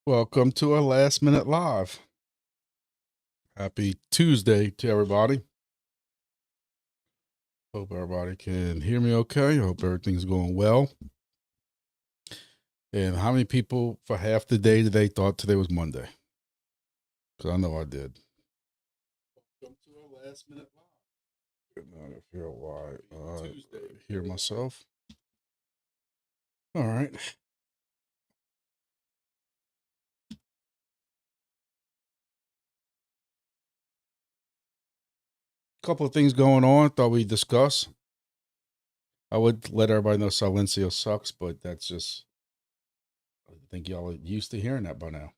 Welcome to a last minute live. Happy Tuesday to everybody. Hope everybody can hear me okay. Hope everything's going well. And how many people for half the day today thought today was Monday? Because I know I did. Welcome to a last minute live. Good night. I feel why hear myself. All right. Couple of things going on. Thought we'd discuss. I would let everybody know Silencio sucks, but that's just, I think y'all are used to hearing that by now.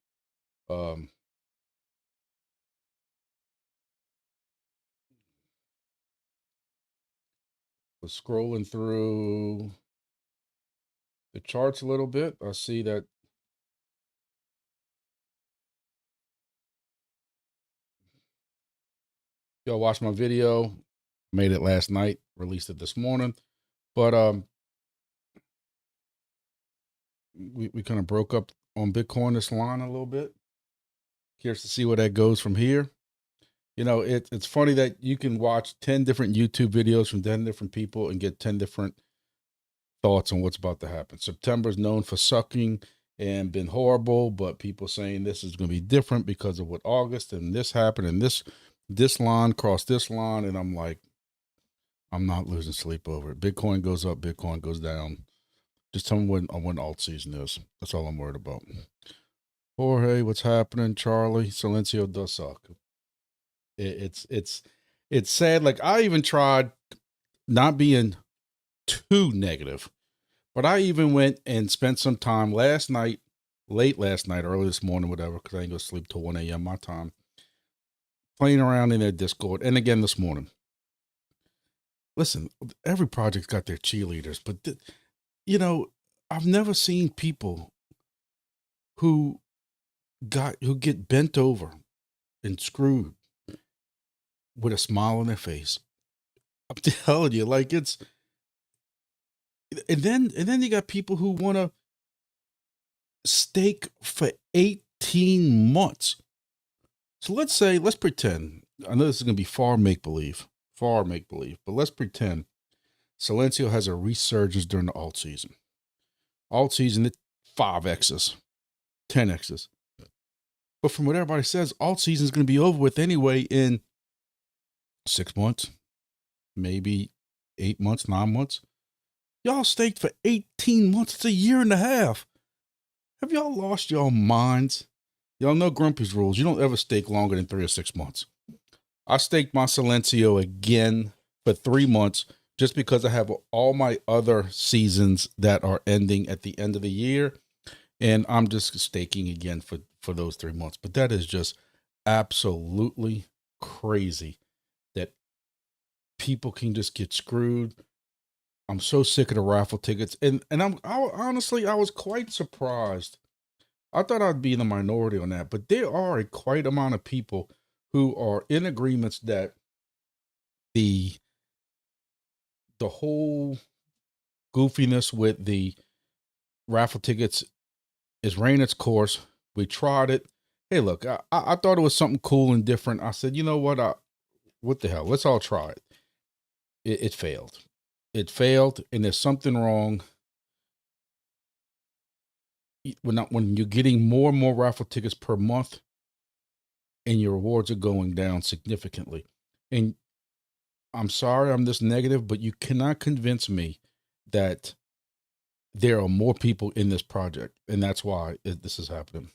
Was scrolling through the charts a little bit. I see that y'all watched my video. Made it last night, released it this morning. But we kind of broke up on Bitcoin this line a little bit. Curious to see where that goes from here. You know, it's funny that you can watch 10 different YouTube videos from 10 different people and get 10 different thoughts on what's about to happen. September is known for sucking and been horrible, but people saying this is going to be different because of what August and this happened and this line crossed this line. And I'm like, I'm not losing sleep over it. Bitcoin goes up, Bitcoin goes down. Just tell me when alt season is. That's all I'm worried about. Jorge, what's happening? Charlie, Silencio does suck. It's sad. Like, I even tried not being too negative, but I even went and spent some time last night, late last night, early this morning, whatever, because I ain't gonna sleep till 1 a.m. my time, playing around in their Discord, and again this morning. Listen, every project's got their cheerleaders, but you know, I've never seen people who get bent over and screwed with a smile on their face. I'm telling you, like, it's, and then you got people who want to stake for 18 months. So let's pretend, I know this is going to be far make-believe, but let's pretend Silencio has a resurgence during the alt season. Alt season, it 5x's, 10x's. But from what everybody says, alt season is going to be over with anyway in 6 months, maybe 8 months, 9 months. Y'all staked for 18 months. It's a year and a half. Have y'all lost your minds? Y'all know Grumpy's rules. You don't ever stake longer than 3 or 6 months. I staked my Silencio again for 3 months just because I have all my other seasons that are ending at the end of the year. And I'm just staking again for those 3 months. But that is just absolutely crazy that people can just get screwed. I'm so sick of the raffle tickets. And honestly, I was quite surprised. I thought I'd be in the minority on that, but there are a quite amount of people who are in agreements that the whole goofiness with the raffle tickets is ran its course. We tried it. Hey, look, I thought it was something cool and different. I said, you know what the hell? Let's all try it. It failed. It failed, and there's something wrong. When you're getting more and more raffle tickets per month and your rewards are going down significantly. And I'm sorry I'm this negative, but you cannot convince me that there are more people in this project, and that's why this is happening.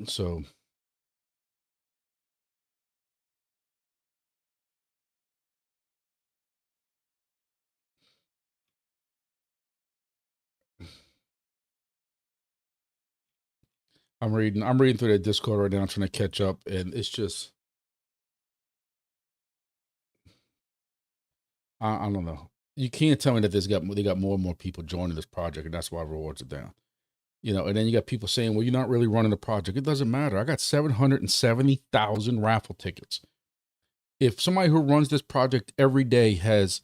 So I'm reading through that Discord right now, trying to catch up, and it's just, I don't know. You can't tell me that they got more and more people joining this project, and that's why rewards are down. You know, and then you got people saying, well, you're not really running the project. It doesn't matter. I got 770,000 raffle tickets. If somebody who runs this project every day has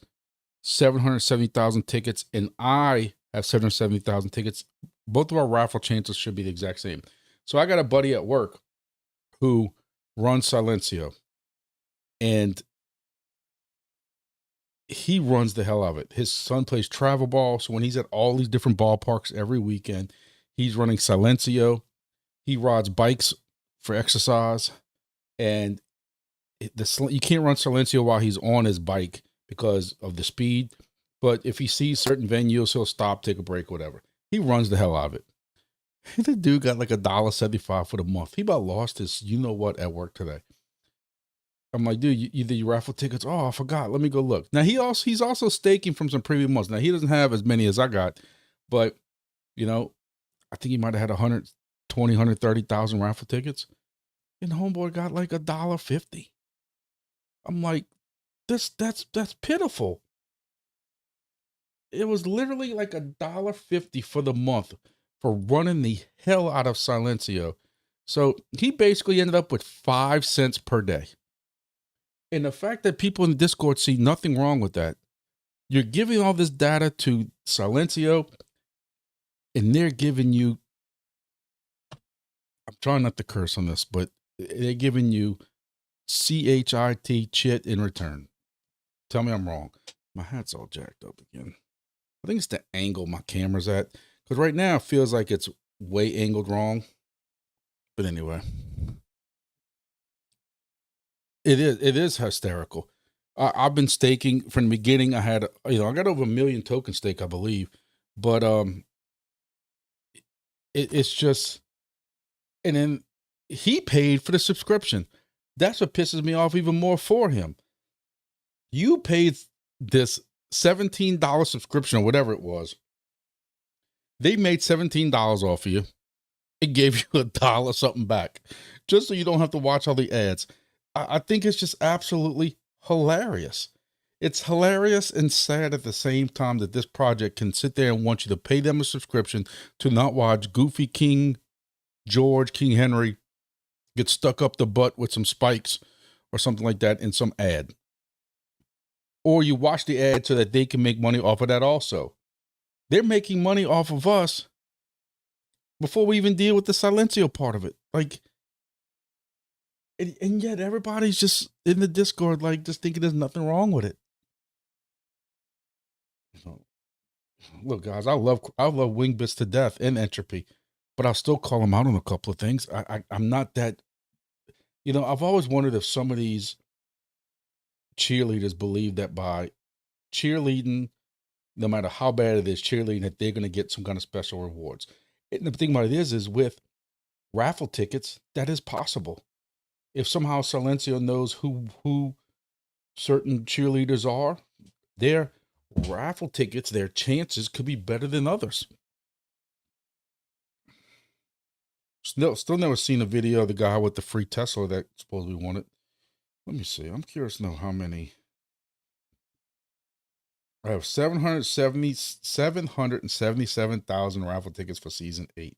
770,000 tickets, and I have 770,000 tickets. Both of our raffle chances should be the exact same. So I got a buddy at work who runs Silencio, and he runs the hell out of it. His son plays travel ball, so when he's at all these different ballparks every weekend, he's running Silencio. He rides bikes for exercise, and you can't run Silencio while he's on his bike because of the speed. But if he sees certain venues, he'll stop, take a break, whatever. He runs the hell out of it. The dude got like $1.75 for the month. He about lost his, you know what, at work today. I'm like, dude, either you raffle tickets. Oh, I forgot. Let me go look. Now he's also staking from some previous months. Now he doesn't have as many as I got, but you know, I think he might have had 120, 130,000 raffle tickets. And homeboy got like $1.50. I'm like, that's pitiful. It was literally like $1.50 for the month for running the hell out of Silencio. So he basically ended up with 5 cents per day. And the fact that people in the Discord see nothing wrong with that, you're giving all this data to Silencio, and they're giving you, I'm trying not to curse on this, but they're giving you chit in return. Tell me I'm wrong. My hat's all jacked up again. I think it's the angle my camera's at, because right now it feels like it's way angled wrong. But anyway, it is hysterical. I've been staking from the beginning. I had, I got over 1 million token stake, I believe, but it's just, and then he paid for the subscription. That's what pisses me off even more for him. You paid this $17 subscription or whatever it was. They made $17 off of you. It gave you $1 something back just so you don't have to watch all the ads. I think it's just absolutely hilarious. It's hilarious and sad at the same time that this project can sit there and want you to pay them a subscription to not watch Goofy King George, King Henry get stuck up the butt with some spikes or something like that in some ad. Or you watch the ad so that they can make money off of that also. They're making money off of us before we even deal with the Silencio part of it. Like, and yet everybody's just in the Discord, like, just thinking there's nothing wrong with it. So, look, guys, I love Wingbits to death and Entropy, but I'll still call them out on a couple of things. I'm not that, I've always wondered if some of these cheerleaders believe that by cheerleading, no matter how bad it is, cheerleading, that they're going to get some kind of special rewards. And the thing about it is with raffle tickets, that is possible. If somehow Silencio knows who certain cheerleaders are, their raffle tickets, their chances could be better than others. Still never seen a video of the guy with the free Tesla that supposedly won it. Let me see. I'm curious to know how many. I have 777,000 raffle tickets for season 8.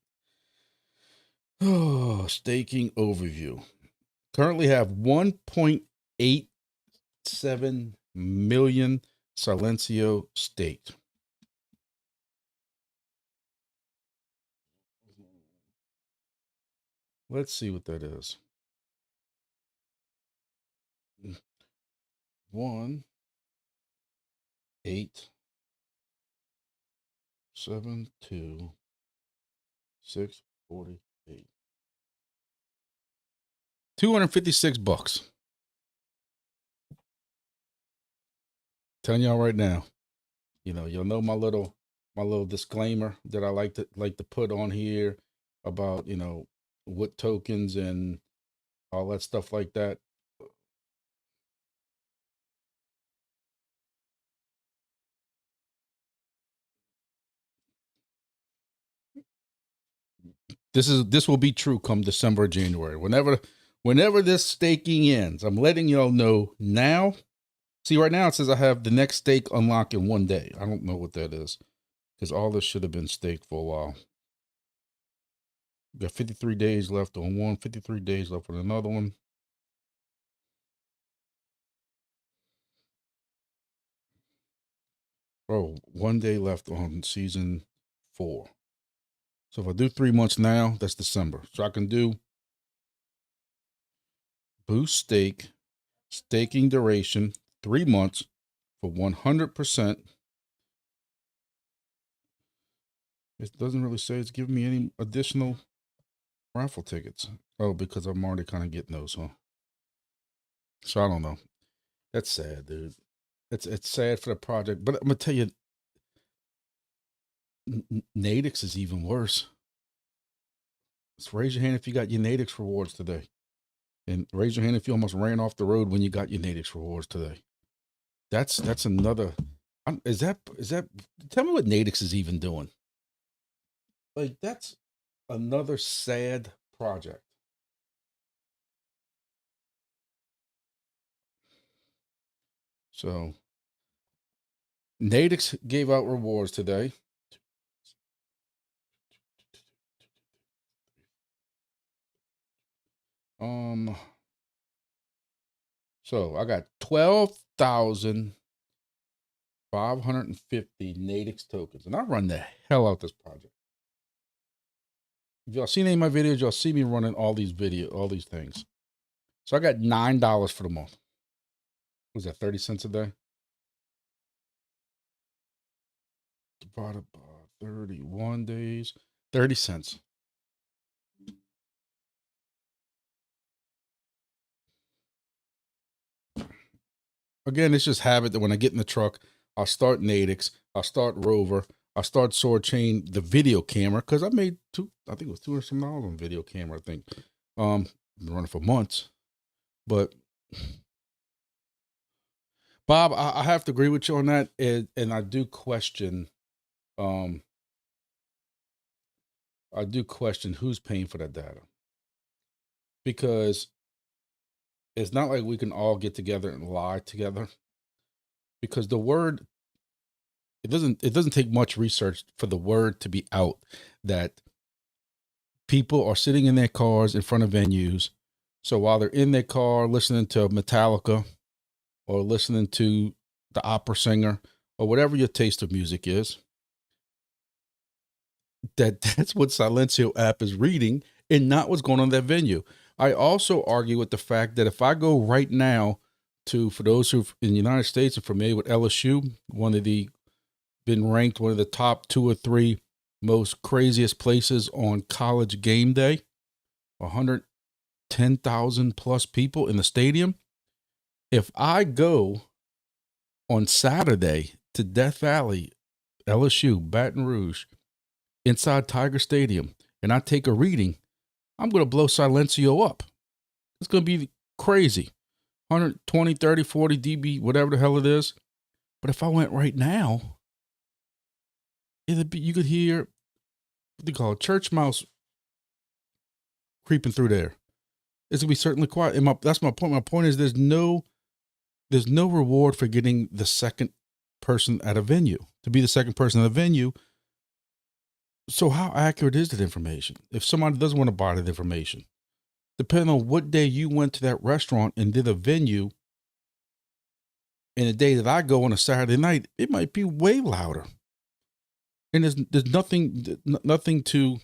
Oh, staking overview. Currently have 1.87 million Silencio staked. Let's see what that is. 1, 8, 7, 2, 6, 48. $256. Telling y'all right now, you'll know my little disclaimer that I like to put on here about, what tokens and all that stuff like that. This will be true come December, January. Whenever this staking ends, I'm letting y'all know now. See, right now it says I have the next stake unlock in 1 day. I don't know what that is, because all this should have been staked for a while. Got 53 days left on one, 53 days left on another one. Bro, 1 day left on season 4. So if I do 3 months now, that's December. So I can do boost stake, staking duration, 3 months for 100%. It doesn't really say it's giving me any additional raffle tickets. Oh, because I'm already kind of getting those, huh? So I don't know. That's sad, dude. It's sad for the project, but I'm gonna tell you, Nadix is even worse. Let's raise your hand if you got your Nadix rewards today, and raise your hand if you almost ran off the road when you got your Nadix rewards today. That's another. Is that? Tell me what Nadix is even doing. Like, that's another sad project. So Nadix gave out rewards today. So I got 12,550 Nadix tokens, and I run the hell out this project. If y'all seen any of my videos, y'all see me running all these things. So I got $9 for the month. Was that 30 cents a day? Divided by 31 days, 30 cents. Again, it's just habit that when I get in the truck, I'll start Nadix, I'll start Rover, I'll start Sword Chain, the video camera, because I made I think it was $200 some on video camera, I think. Been running for months. But Bob, I have to agree with you on that. And I do question who's paying for that data. Because it's not like we can all get together and lie together. Because the word, it doesn't take much research for the word to be out that people are sitting in their cars in front of venues. So while they're in their car listening to Metallica or listening to the opera singer or whatever your taste of music is, that's what Silencio app is reading and not what's going on in that venue. I also argue with the fact that if I go right now for those who in the United States are familiar with LSU, been ranked one of the top 2 or 3 most craziest places on college game day, 110,000 plus people in the stadium. If I go on Saturday to Death Valley, LSU, Baton Rouge, inside Tiger Stadium, and I take a reading, I'm going to blow Silencio up. It's going to be crazy. 120, 30, 40 dB, whatever the hell it is. But if I went right now, you could hear what they call a church mouse creeping through there. It's going to be certainly quiet. And that's my point. My point is there's no reward for getting the second person at a venue, to be the second person at a venue. So how accurate is that information? If somebody doesn't want to buy that information, depending on what day you went to that restaurant and did a venue, and the day that I go on a Saturday night, it might be way louder. And there's nothing to,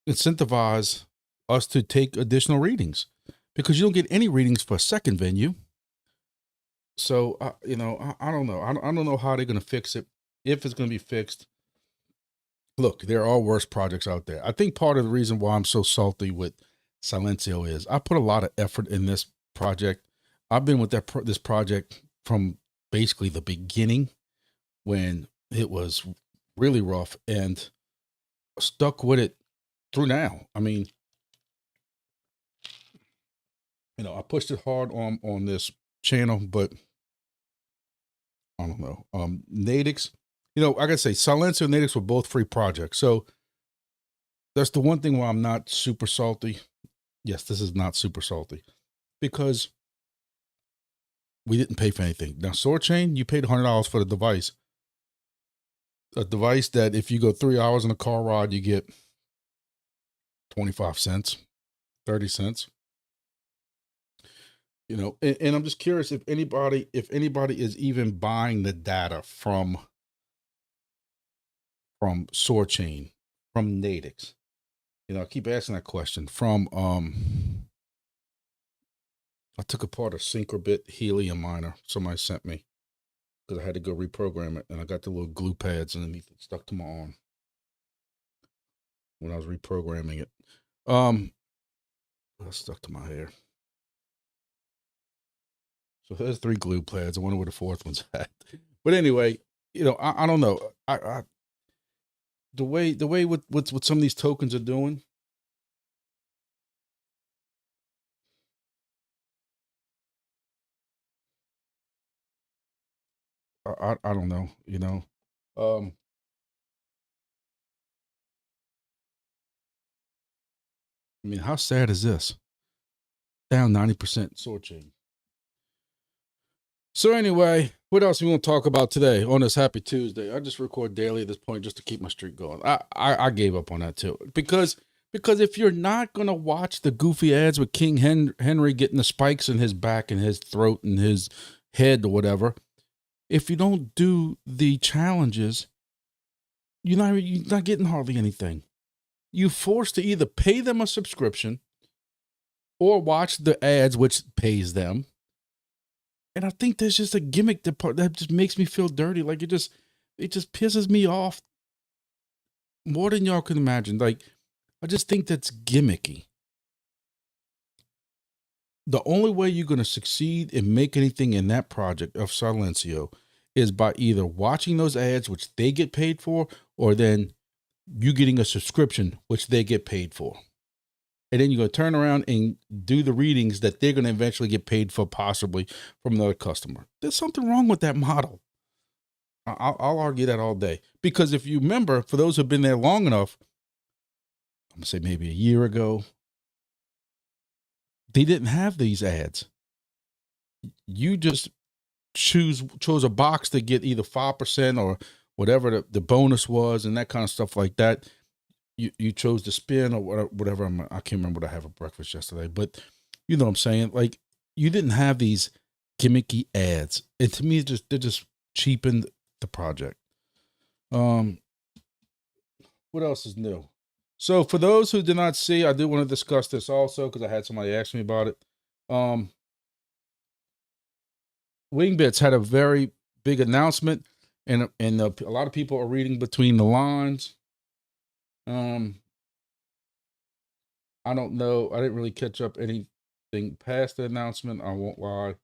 incentivize us to take additional readings, because you don't get any readings for a second venue. So, I don't know. I don't know how they're going to fix it, if it's going to be fixed. Look, there are worse projects out there. I think part of the reason why I'm so salty with Silencio is I put a lot of effort in this project. I've been with this project from basically the beginning, when it was really rough, and stuck with it through now. I mean, I pushed it hard on this channel, but I don't know. Nadix, I gotta say, Silencio and Nadix were both free projects. So that's the one thing why I'm not super salty. Yes, this is not super salty, because we didn't pay for anything. Now, Sword Chain, you paid $100 for the device. A device that if you go 3 hours in a car ride, you get 25 cents, 30 cents. You know, and I'm just curious if anybody is even buying the data from SoarChain, from Nadix. You know, I keep asking that question. From I took apart a Syncrobit helium miner somebody sent me because I had to go reprogram it, and I got the little glue pads underneath it stuck to my arm when I was reprogramming it. That's stuck to my hair. So there's 3 glue pads. I wonder where the 4th one's at. But anyway, you know, I don't know. The way what some of these tokens are doing. I don't know, you know. I mean, how sad is this? Down 90% SoarChain. So anyway, what else we want to talk about today on this Happy Tuesday? I just record daily at this point just to keep my streak going. I gave up on that too because if you're not gonna watch the goofy ads with King Henry getting the spikes in his back and his throat and his head or whatever, if you don't do the challenges, you're not getting hardly anything. You forced to either pay them a subscription or watch the ads, which pays them. And I think there's just a gimmick that just makes me feel dirty. Like it just pisses me off more than y'all can imagine. Like, I just think that's gimmicky. The only way you're going to succeed and make anything in that project of Silencio is by either watching those ads, which they get paid for, or then you getting a subscription, which they get paid for. And then you're going to turn around and do the readings that they're going to eventually get paid for, possibly from another customer. There's something wrong with that model. I'll argue that all day. Because if you remember, for those who've been there long enough, I'm going to say maybe a year ago, they didn't have these ads. You just chose a box to get either 5% or whatever the bonus was and that kind of stuff like that. You chose to spin or whatever. I can't remember what I had for breakfast yesterday, but you know what I'm saying? Like, you didn't have these gimmicky ads. And to me, they just cheapened the project. What else is new? So for those who did not see, I do want to discuss this also because I had somebody ask me about it. Wingbits had a very big announcement, and a lot of people are reading between the lines. I don't know. I didn't really catch up anything past the announcement. I won't lie.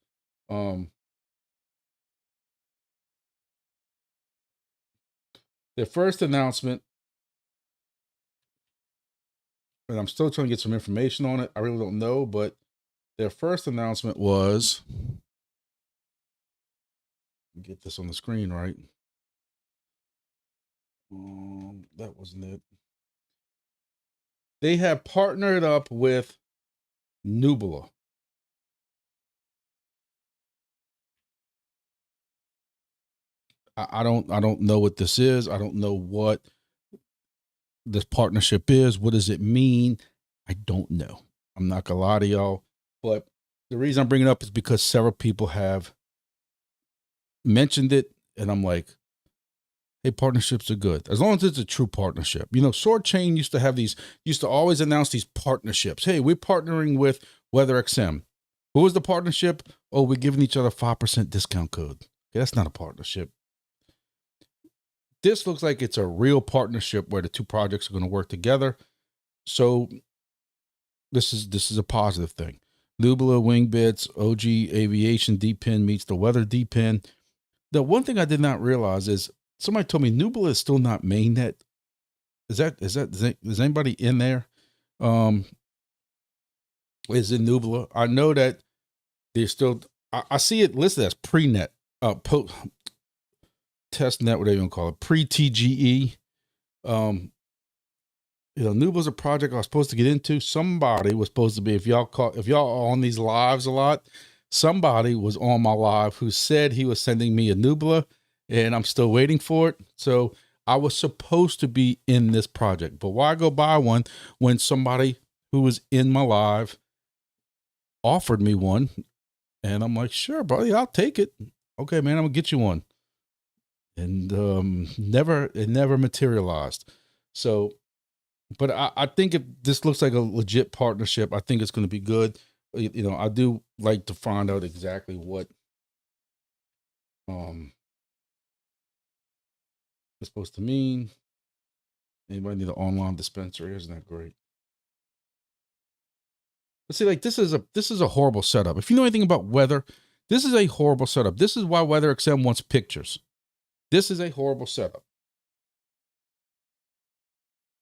Their first announcement, and I'm still trying to get some information on it. I really don't know, but their first announcement was, get this on the screen right. That wasn't it. They have partnered up with Nubula. I don't know what this is. I don't know what this partnership is. What does it mean? I don't know. I'm not gonna lie to y'all. But the reason I'm bringing it up is because several people have mentioned it, and I'm like, hey, partnerships are good as long as it's a true partnership. You know, SoarChain used to always announce these partnerships. Hey, we're partnering with WeatherXM. Who was the partnership? Oh, we're giving each other 5% discount code. Okay, that's not a partnership. This looks like it's a real partnership where the two projects are going to work together. So this is a positive thing. Nubula, Wingbits, OG Aviation, DEPIN meets the Weather DEPIN. The one thing I did not realize is somebody told me Nubula is still not mainnet. Is anybody in there? Is in Nubula? I know that they're still. I see it listed as pre-net, test net, whatever you want to call it, pre-TGE. You know, Nubla's a project I was supposed to get into. Somebody was supposed to be, if y'all are on these lives a lot, somebody was on my live who said he was sending me a Nubla, and I'm still waiting for it. So I was supposed to be in this project, but why go buy one when somebody who was in my live offered me one And I'm like, sure, buddy, I'll take it. Okay, man, I'm gonna get you one. And it never materialized. So, but I think if this looks like a legit partnership, I think it's going to be good. You know, I do like to find out exactly what it's supposed to mean. Anybody need an online dispensary? Isn't that great? But see, like this is a horrible setup. If you know anything about weather, this is a horrible setup. This is why Weather XM wants pictures. This is a horrible setup.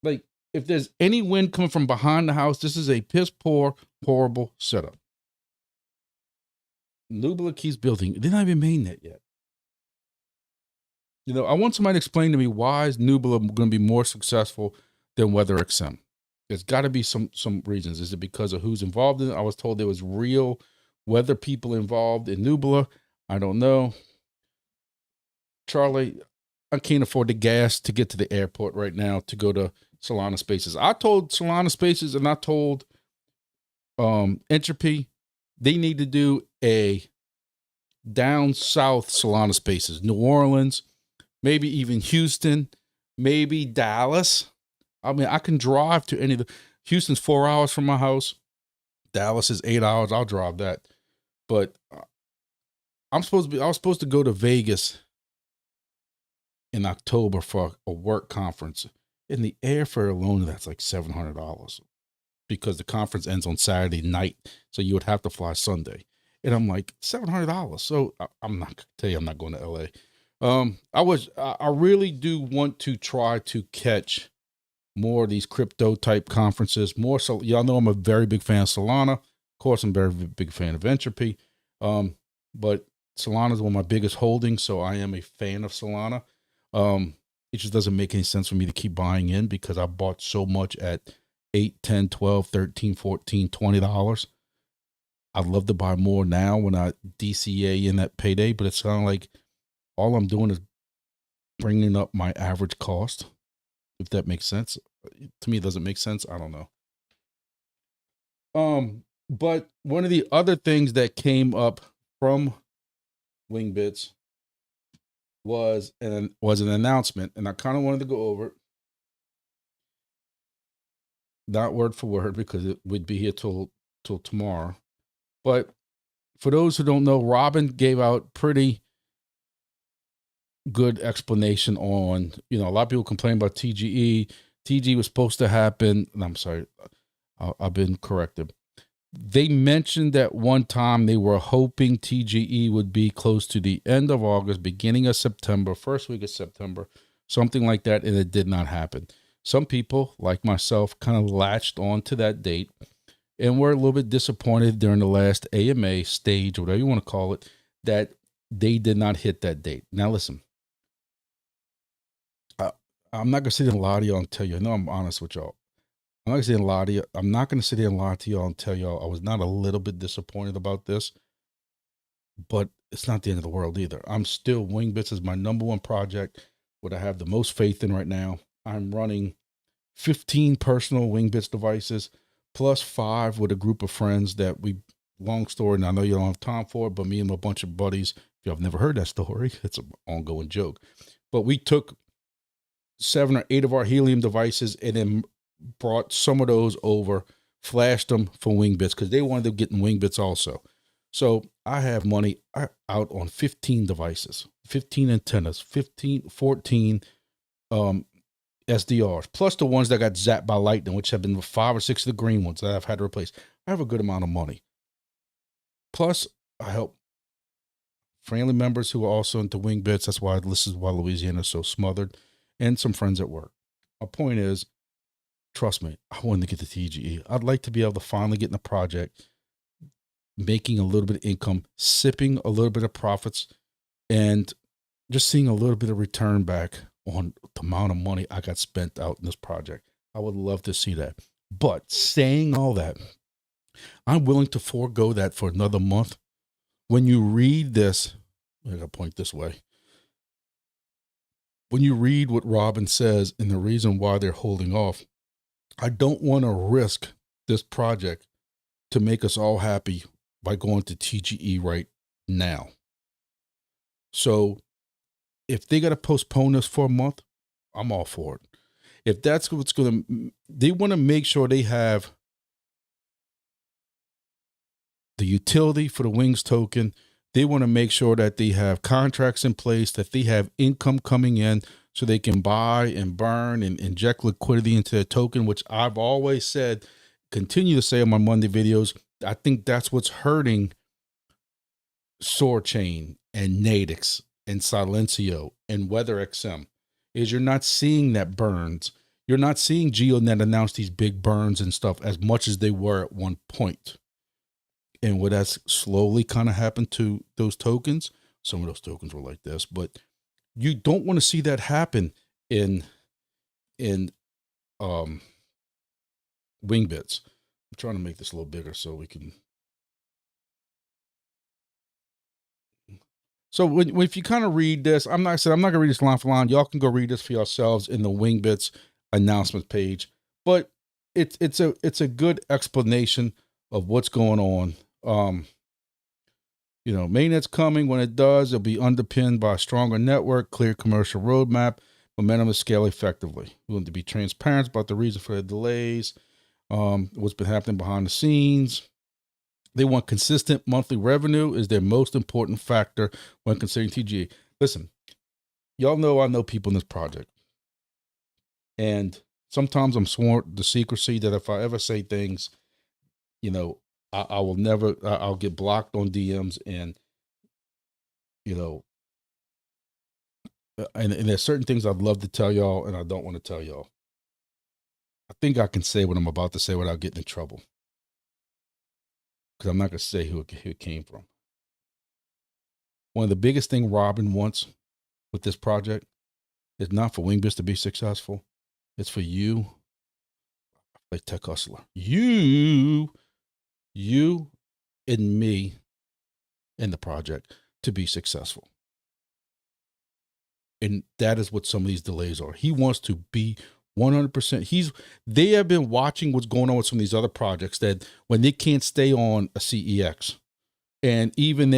Like, if there's any wind coming from behind the house, this is a piss poor, horrible setup. Nubila keeps building. They're not even made that yet. You know, I want somebody to explain to me why is Nubila going to be more successful than Weather XM. There's got to be some reasons. Is it because of who's involved in it? I was told there was real weather people involved in Nubila. I don't know. Charlie, I can't afford the gas to get to the airport right now to go to Solana Spaces. I told Solana Spaces and I told Entropy they need to do a down south Solana Spaces, New Orleans, maybe even Houston, maybe Dallas. I mean, I can drive to any of the Houston's 4 hours from my house. Dallas is 8 hours. I'll drive that. But I was supposed to go to Vegas in October for a work conference. And the airfare alone, that's like $700 because the conference ends on Saturday night. So you would have to fly Sunday. And I'm like, $700. So I'm not gonna tell you I'm not going to LA. I really do want to try to catch more of these crypto type conferences. More so, y'all know I'm a very big fan of Solana. Of course, I'm a very big fan of Entropy. But Solana is one of my biggest holdings, so I am a fan of Solana. It just doesn't make any sense for me to keep buying in because I bought so much at $8, $10, $12, $13, $14, $20. I'd love to buy more now when I DCA in that payday, but it's kind of like all I'm doing is bringing up my average cost, if that makes sense. To me, it doesn't make sense. I don't know. But one of the other things that came up from Wingbits was an announcement, and I kind of wanted to go over it. Not word for word because it would be here till tomorrow. But for those who don't know, Robin gave out pretty good explanation on, you know, a lot of people complain about TGE. TGE was supposed to happen. I'm sorry, I've been corrected. They mentioned that one time they were hoping TGE would be close to the end of August, beginning of September, first week of September, something like that, and it did not happen. Some people, like myself, kind of latched on to that date and were a little bit disappointed during the last AMA stage, whatever you want to call it, that they did not hit that date. Now, listen, I'm not going to sit here and lie to y'all and tell you. I know I'm honest with y'all. I'm not going to sit here and lie to you. I'm not going to sit here and lie to y'all and tell y'all I was not a little bit disappointed about this, but it's not the end of the world either. I'm still, Wingbits is my number one project, what I have the most faith in right now. I'm running 15 personal Wingbits devices, plus 5 with a group of friends that long story, and I know you don't have time for it, but me and a bunch of buddies, if y'all have never heard that story, it's an ongoing joke. But we took 7 or 8 of our helium devices and then brought some of those over, flashed them for Wingbits because they wanted to get in Wingbits also. So I have money out on 15 devices, 15 antennas, 14 SDRs, plus the ones that got zapped by lightning, which have been 5 or 6 of the green ones that I've had to replace. I have a good amount of money. Plus, I help family members who are also into Wingbits. This is why Louisiana is so smothered, and some friends at work. My point is, trust me, I wanted to get to TGE. I'd like to be able to finally get in a project, making a little bit of income, sipping a little bit of profits, and just seeing a little bit of return back on the amount of money I got spent out in this project. I would love to see that. But saying all that, I'm willing to forego that for another month. When you read this, I gotta point this way. When you read what Robin says and the reason why they're holding off, I don't want to risk this project to make us all happy by going to TGE right now. So if they got to postpone this for a month, I'm all for it. If that's what's going to, they want to make sure they have the utility for the Wings token. They want to make sure that they have contracts in place, that they have income coming in so they can buy and burn and inject liquidity into their token, which I've always said, continue to say on my Monday videos. I think that's what's hurting SoarChain and Nadix and Silencio and WeatherXM is you're not seeing that burns. You're not seeing GeoNet announce these big burns and stuff as much as they were at one point. And what that's slowly kind of happened to those tokens. Some of those tokens were like this, but you don't want to see that happen in Wingbits. I'm trying to make this a little bigger so we can. So if you kind of read this, I'm not gonna read this line for line. Y'all can go read this for yourselves in the Wingbits announcement page. But it's a good explanation of what's going on. Mainnet's coming. When it does, it'll be underpinned by a stronger network, clear commercial roadmap, momentum to scale effectively. We want to be transparent about the reason for the delays, what's been happening behind the scenes. They want consistent monthly revenue is their most important factor when considering TGA. Listen, y'all know I know people in this project. And sometimes I'm sworn to secrecy that if I ever say things, I will never, I'll get blocked on DMs and, and there's certain things I'd love to tell y'all and I don't want to tell y'all. I think I can say what I'm about to say without getting in trouble. Because I'm not going to say who it came from. One of the biggest things Robin wants with this project is not for Wingbits to be successful. It's for you, like Tech Hustler. You and me in the project to be successful. And that is what some of these delays are. He wants to be 100%. They have been watching what's going on with some of these other projects that when they can't stay on a CEX and even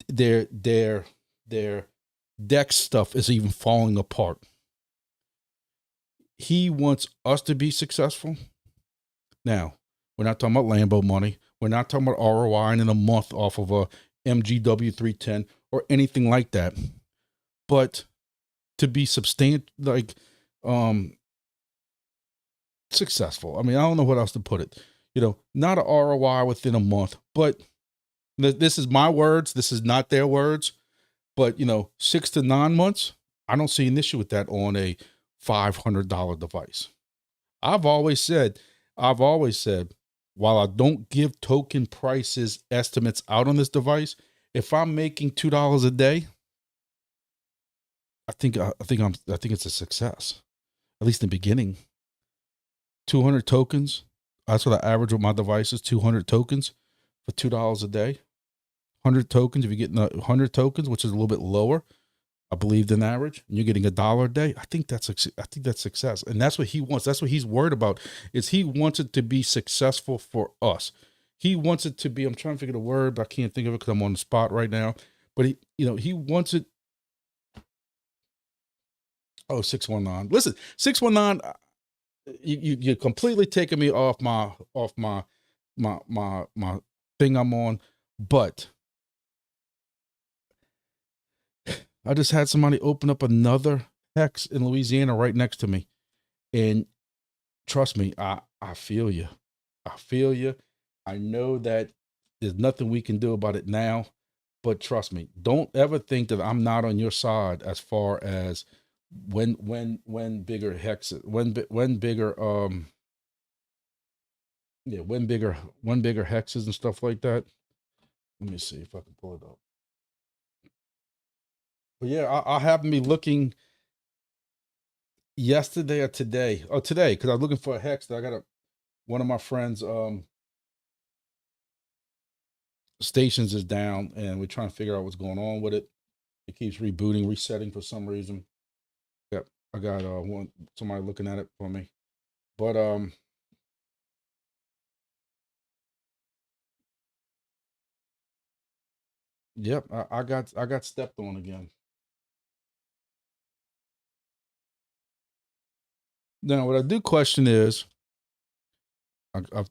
their DEX stuff is even falling apart. He wants us to be successful. Now, we're not talking about Lambo money. We're not talking about ROI in a month off of a MGW 310 or anything like that. But to be successful. I mean, I don't know what else to put it. Not a ROI within a month, but this is my words. This is not their words. But 6 to 9 months, I don't see an issue with that on a $500 device. I've always said, while I don't give token prices estimates out on this device, if I'm making $2 a day, I think it's a success, at least in the beginning. 200 tokens. That's what I average with my devices. 200 tokens for $2 a day. 100 tokens. If you're getting 100 tokens, which is a little bit lower, I believe, than average, and you're getting $1 a day, I think that's success, and that's what he wants. That's what he's worried about. Is he wants it to be successful for us. He wants it to be. I'm trying to figure the word, but I can't think of it because I'm on the spot right now. But he wants it. Oh, 619. Listen, 619. You're completely taking me off my thing I'm on, but I just had somebody open up another hex in Louisiana right next to me. And trust me, I feel you. I feel you. I know that there's nothing we can do about it now, but trust me, don't ever think that I'm not on your side as far as when bigger hexes, when bigger hexes and stuff like that. Let me see if I can pull it up. But yeah, I happen to be looking yesterday or today. Oh, today, because I was looking for a hex that I got one of my friends stations is down and we're trying to figure out what's going on with it. It keeps rebooting, resetting for some reason. Yep. I got somebody looking at it for me. But Yep, I got stepped on again. Now, what I do question is,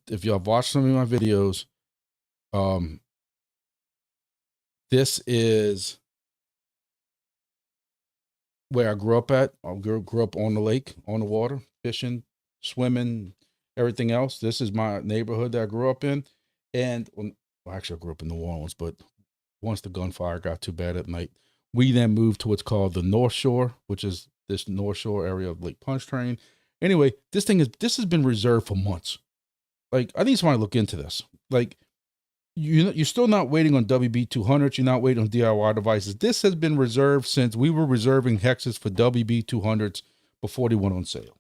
if y'all watched some of my videos, um, this is where I grew up at. I grew up on the lake, on the water, fishing, swimming, everything else. This is my neighborhood that I grew up in. And well, actually, I grew up in New Orleans, but once the gunfire got too bad at night, we then moved to what's called the North Shore, which is this North Shore area of Lake Pontchartrain. Anyway, this has been reserved for months. Like, I need somebody to look into this. Like, you're still not waiting on WB200s. You're not waiting on DIY devices. This has been reserved since we were reserving hexes for WB200s before they went on sale.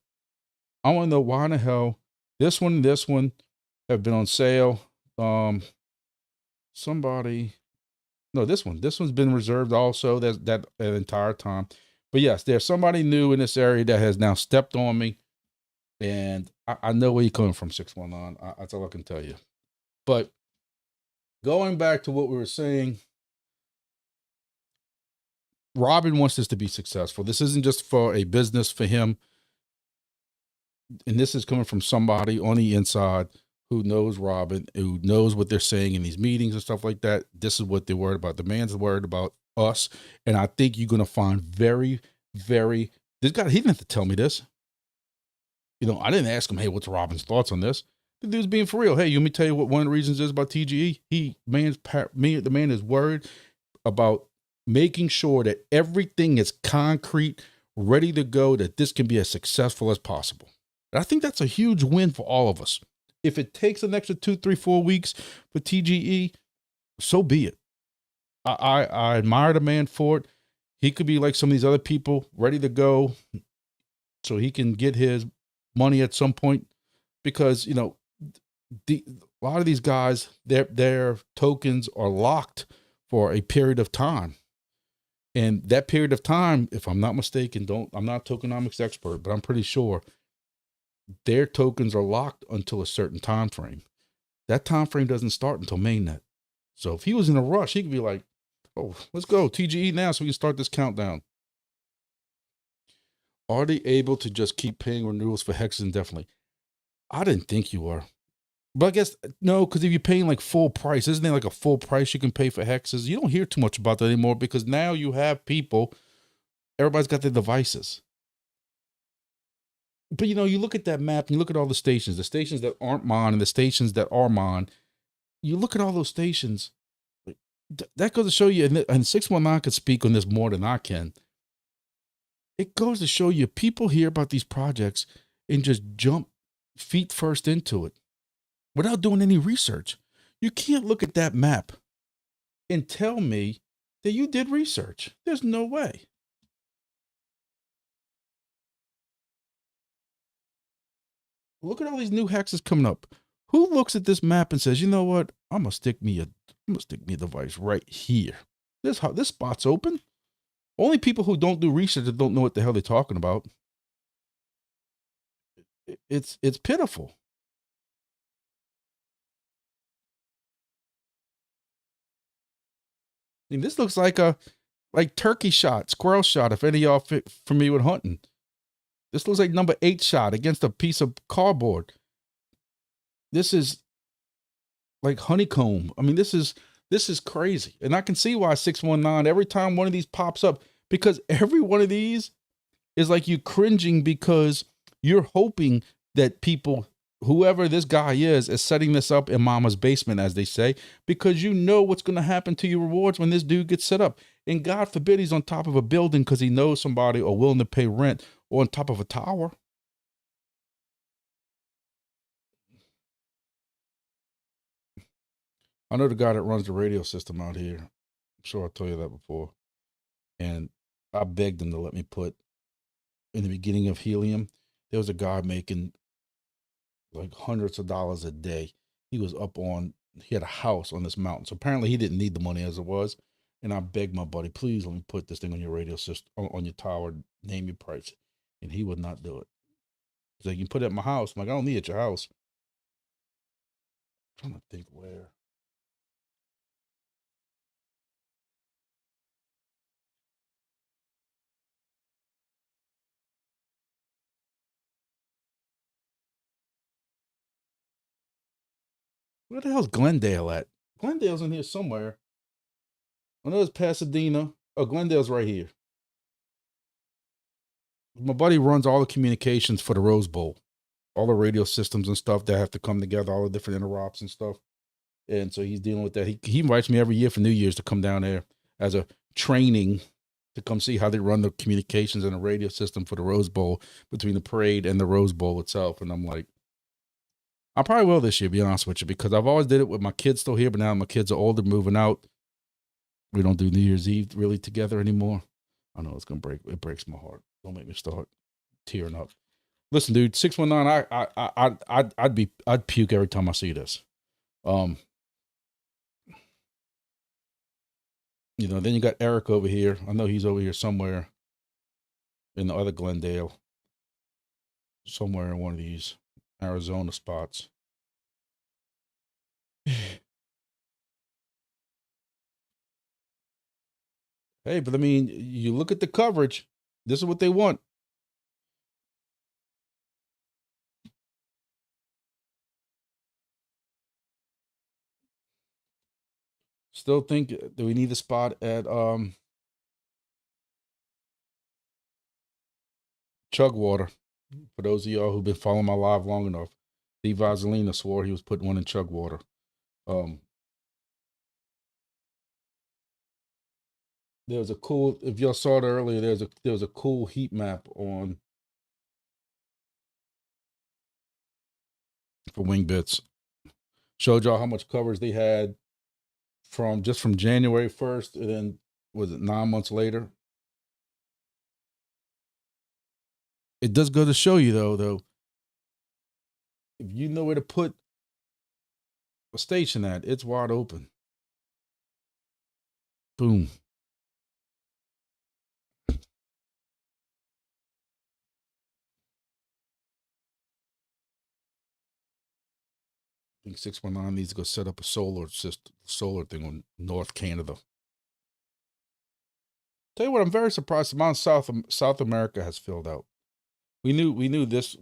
I want to know why in the hell this one and this one have been on sale. Somebody, no, this one's been reserved also. That entire time. But yes, there's somebody new in this area that has now stepped on me, and I know where you're coming from, 619. That's all I can tell you. But going back to what we were saying, Robin wants this to be successful. This isn't just for a business for him. And this is coming from somebody on the inside who knows Robin, who knows what they're saying in these meetings and stuff like that. This is what they're worried about. The man's worried about us. And I think you're going to find this guy, he didn't have to tell me this. You know, I didn't ask him, hey, what's Robin's thoughts on this? The dude's being for real. Hey, let me tell you what one of the reasons is about TGE. The man is worried about making sure that everything is concrete, ready to go, that this can be as successful as possible. And I think that's a huge win for all of us. If it takes an extra 2, 3, 4 weeks for TGE, so be it. I admire the man for it. He could be like some of these other people, ready to go so he can get his money at some point, because, you know, a lot of these guys, their tokens are locked for a period of time. And that period of time, if I'm not mistaken, I'm not a tokenomics expert, but I'm pretty sure their tokens are locked until a certain time frame. That time frame doesn't start until mainnet. So if he was in a rush, he could be like, oh, let's go TGE now so we can start this countdown. Are they able to just keep paying renewals for hexes indefinitely? I didn't think you were. But I guess, no, because if you're paying like full price, isn't there like a full price you can pay for hexes? You don't hear too much about that anymore, because now you have people, everybody's got their devices. But, you know, you look at that map and you look at all the stations that aren't mine and the stations that are mine. You look at all those stations, that goes to show you, and 619 could speak on this more than I can. It goes to show you people hear about these projects and just jump feet first into it without doing any research. You can't look at that map and tell me that you did research. There's no way. Look at all these new hexes coming up. Who looks at this map and says, you know what? I'm gonna stick me a device right here. This spot's open. Only people who don't do research that don't know what the hell they're talking about. It's pitiful. I mean, this looks like a turkey shot, squirrel shot. If any of y'all familiar with hunting, this looks like number 8 shot against a piece of cardboard. This is like honeycomb. I mean, this is crazy. And I can see why 619, every time one of these pops up, because every one of these is like you cringing because you're hoping that people, whoever this guy is setting this up in mama's basement, as they say, because you know what's going to happen to your rewards when this dude gets set up. And God forbid he's on top of a building because he knows somebody or willing to pay rent, or on top of a tower. I know the guy that runs the radio system out here. I'm sure I told you that before. And I begged him to let me put, in the beginning of Helium, there was a guy making like hundreds of dollars a day. He had a house on this mountain. So apparently he didn't need the money as it was. And I begged my buddy, please let me put this thing on your radio system, on your tower, name your price. And he would not do it. He's like, you can put it at my house. I'm like, I don't need it at your house. I'm trying to think where. Where the hell's Glendale at? Glendale's in here somewhere. I know it's Pasadena. Oh, Glendale's right here. My buddy runs all the communications for the Rose Bowl, all the radio systems and stuff that have to come together, all the different interops and stuff. And so he's dealing with that. He invites me every year for New Year's to come down there as a training to come see how they run the communications and the radio system for the Rose Bowl between the parade and the Rose Bowl itself. And I'm like, I probably will this year, be honest with you, because I've always did it with my kids still here, but now my kids are older, moving out. We don't do New Year's Eve really together anymore. I know it's gonna break. It breaks my heart. Don't make me start tearing up. Listen, dude, 619. I'd puke every time I see this. You know, then you got Eric over here. I know he's over here somewhere in the other Glendale, somewhere in one of these Arizona spots. Hey, but I mean, you look at the coverage. This is what they want. Still think that we need a spot at Chugwater. For those of y'all who've been following my live long enough, Steve Vaselina swore he was putting one in Chugwater. There was a cool, if y'all saw it earlier, there was a cool heat map on for Wingbits. Showed y'all how much coverage they had from January 1st, and then was it 9 months later? It does go to show you though, if you know where to put a station at, it's wide open. Boom. I think 619 needs to go set up a solar thing on North Canada. Tell you what, I'm very surprised. The amount of South America has filled out. We knew this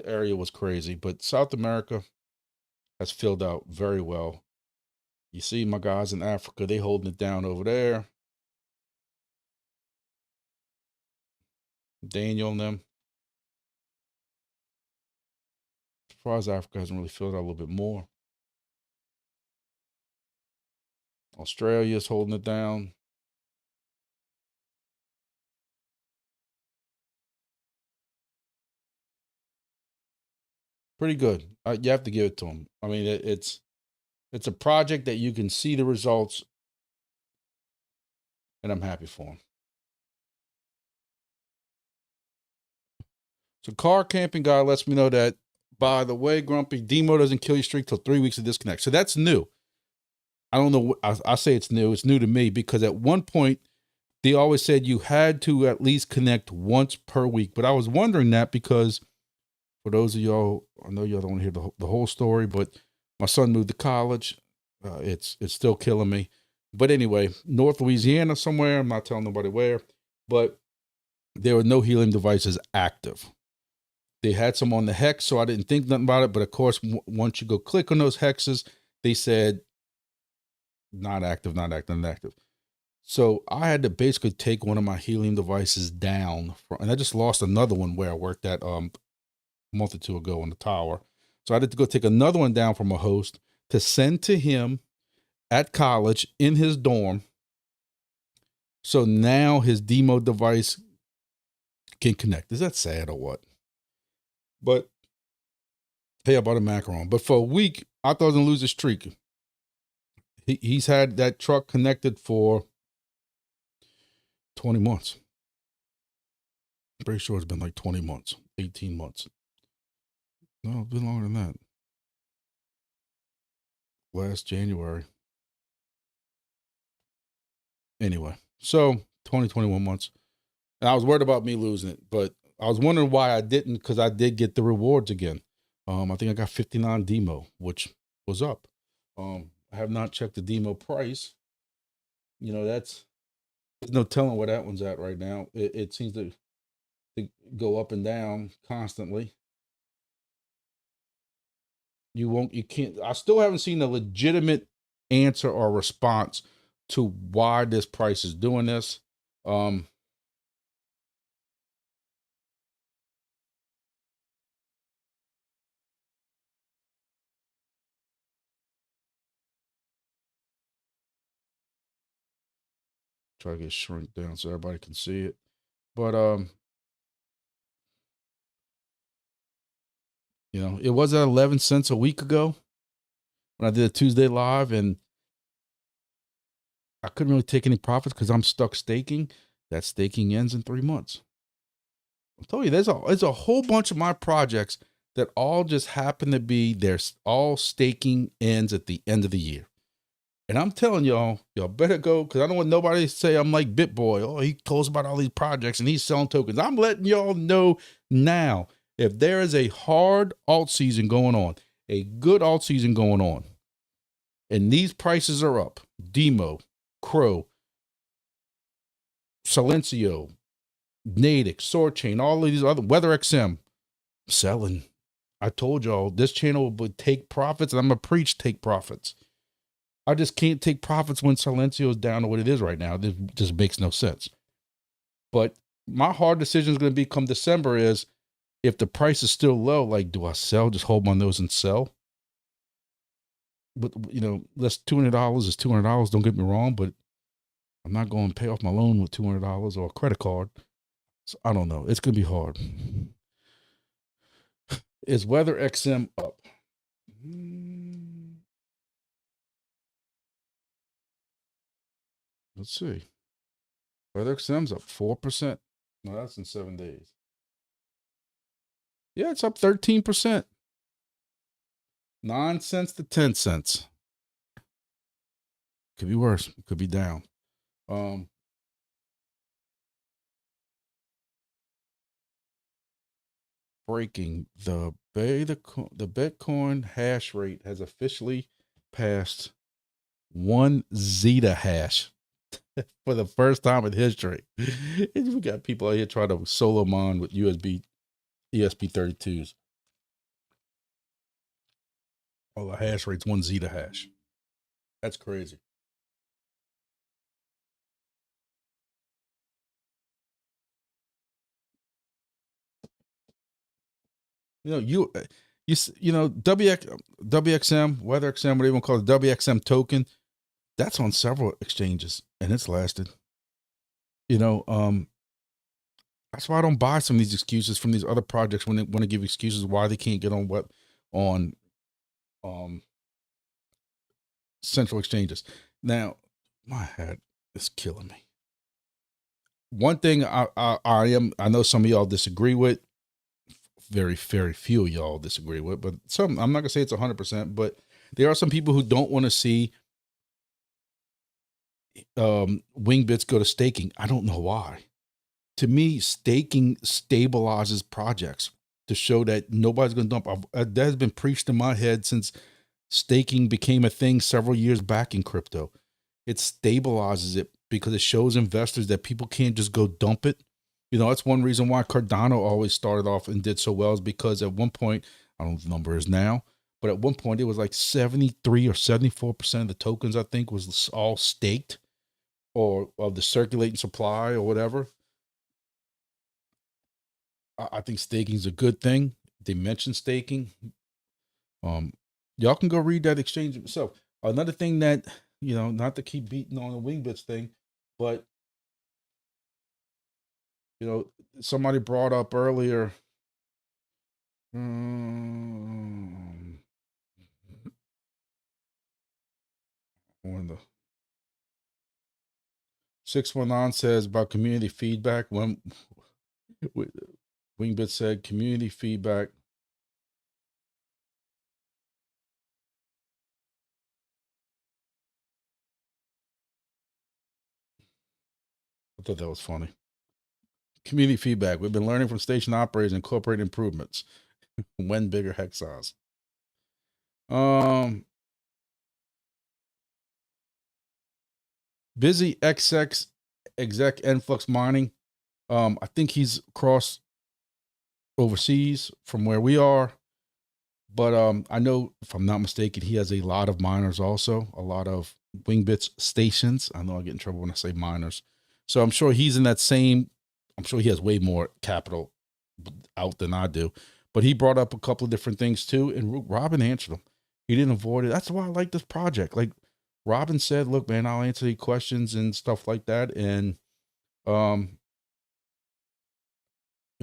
area was crazy, but South America has filled out very well. You see my guys in Africa, they holding it down over there. Daniel and them. As far as Africa hasn't really filled out a little bit more. Australia's holding it down. Pretty good. You have to give it to them. I mean, it's a project that you can see the results, and I'm happy for them. So, car camping guy lets me know that, by the way, Grumpy, DIMO doesn't kill your streak till 3 weeks of disconnect. So that's new. I don't know. I say it's new. It's new to me because at one point they always said you had to at least connect once per week. But I was wondering that because for those of y'all, I know y'all don't want to hear the whole story, but my son moved to college. It's still killing me. But anyway, North Louisiana somewhere. I'm not telling nobody where, but there were no helium devices active. They had some on the hex, so I didn't think nothing about it. But of course, once you go click on those hexes, they said not active, not active, not active. So I had to basically take one of my helium devices down, and I just lost another one where I worked at a month or two ago on the tower. So I had to go take another one down from a host to send to him at college in his dorm. So now his DIMO device can connect. Is that sad or what? But hey, I bought a macaron. But for a week, I thought I was gonna lose his streak. He's had that truck connected for 20 months. I'm pretty sure it's been like 20 months, 18 months. No, it's been longer than that. Last January. Anyway, so 21 months. And I was worried about me losing it, but I was wondering why I didn't, because I did get the rewards again. I think I got 59 DIMO, which was up. I have not checked the DIMO price. You know, there's no telling where that one's at right now. It seems to go up and down constantly. You can't, I still haven't seen a legitimate answer or response to why this price is doing this. Try to get shrink down so everybody can see it. But you know, it was at 11 cents a week ago when I did a Tuesday live, and I couldn't really take any profits because I'm stuck staking. That staking ends in 3 months. I told you there's a whole bunch of my projects that all just happen to be there's all staking ends at the end of the year. And I'm telling y'all better go, because I don't want nobody to say I'm like BitBoy. Oh, he told us about all these projects and he's selling tokens. I'm letting y'all know now, if there is a hard alt season going on, a good alt season going on, and these prices are up, DIMO, Crow, Silencio, Natick, Sword Chain, all of these other, WeatherXM, selling. I told y'all this channel would take profits, and I'm going to preach take profits. I just can't take profits when Silencio is down to what it is right now. This just makes no sense. But my hard decision is going to be come December is, if the price is still low, like, do I sell, just hold my nose and sell? But, you know, less $200 is $200. Don't get me wrong, but I'm not going to pay off my loan with $200 or a credit card. So I don't know. It's going to be hard. Is WeatherXM up? Let's see. WeatherXM's up 4%. No, that's in 7 days. Yeah, it's up 13%. 9 cents to 10 cents. Could be worse. Could be down. Breaking, the Bitcoin hash rate has officially passed 1 zettahash for the first time in history. We got people out here trying to solo mine with USB ESP32s. Oh, the hash rate's 1 zettahash. That's crazy. You know, you know, WXM, WeatherXM, what do you want to call it, WXM token, that's on several exchanges and it's lasted. You know, that's why I don't buy some of these excuses from these other projects when they want to give excuses why they can't get on central exchanges. Now, my head is killing me. One thing I know some of y'all disagree with, very few of y'all disagree with, but some, I'm not gonna say it's 100%, but there are some people who don't want to see Wingbits go to staking. I don't know why. To me, staking stabilizes projects to show that nobody's going to dump. That has been preached in my head since staking became a thing several years back in crypto. It stabilizes it because it shows investors that people can't just go dump it. You know, that's one reason why Cardano always started off and did so well, is because at one point, I don't know what the number is now, but at one point it was like 73 or 74% of the tokens, I think, was all staked, or of the circulating supply or whatever. I think staking is a good thing. They mentioned staking. Y'all can go read that exchange yourself. Another thing that, you know, not to keep beating on the Wingbits thing, but, you know, somebody brought up earlier. When the 619 says about community feedback, when Wingbits said community feedback. I thought that was funny. Community feedback. We've been learning from station operators and incorporating improvements. When bigger hex size. Busy XX exec Influx Mining. I think he's across overseas from where we are. But I know, if I'm not mistaken, he has a lot of miners also, a lot of Wingbits stations. I know I get in trouble when I say miners. So I'm sure he's in that same, I'm sure he has way more capital out than I do. But he brought up a couple of different things too, and Robin answered them. He didn't avoid it. That's why I like this project. Like Robin said, look, man, I'll answer your questions and stuff like that. And you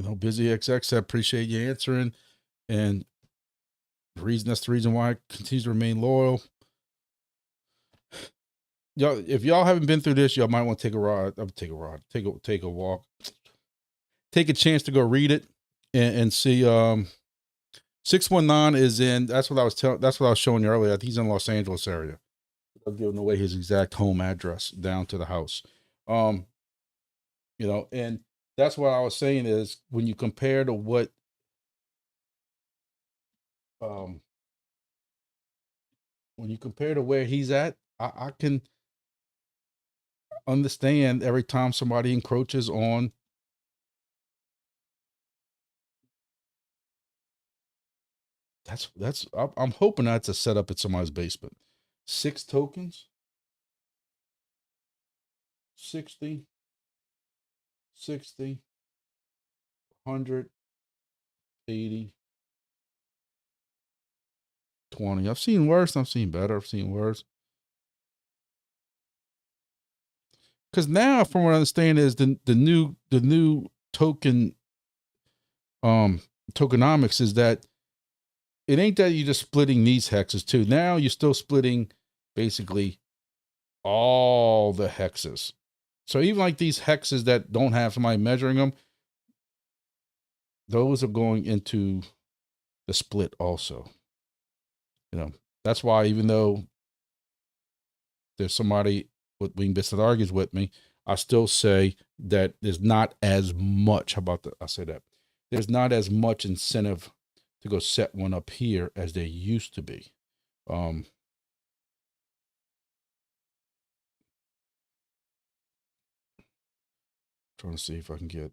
know, Busy XX said, appreciate you answering. And that's the reason why I continue to remain loyal. Y'all, if y'all haven't been through this, y'all might want to take a ride. Take a walk, take a chance to go read it and see. 619 is in. That's what I was showing you earlier. He's in Los Angeles area. I'm giving away his exact home address down to the house. You know, and that's what I was saying is when you compare to what, when you compare to where he's at, I can understand every time somebody encroaches on. I'm hoping that's a setup at somebody's basement. 6 tokens, 60, 60, 100, 80, 20. I've seen worse. I've seen better. I've seen worse. Because now, from what I understand, is the new token tokenomics is that it ain't that you're just splitting these hexes too. Now you're still splitting basically all the hexes. So even like these hexes that don't have somebody measuring them, those are going into the split also. You know, that's why even though there's somebody with Wingbits that argues with me, I still say that there's not as much. How about that? I say that there's not as much incentive to go set one up here as there used to be. Trying to see if I can get.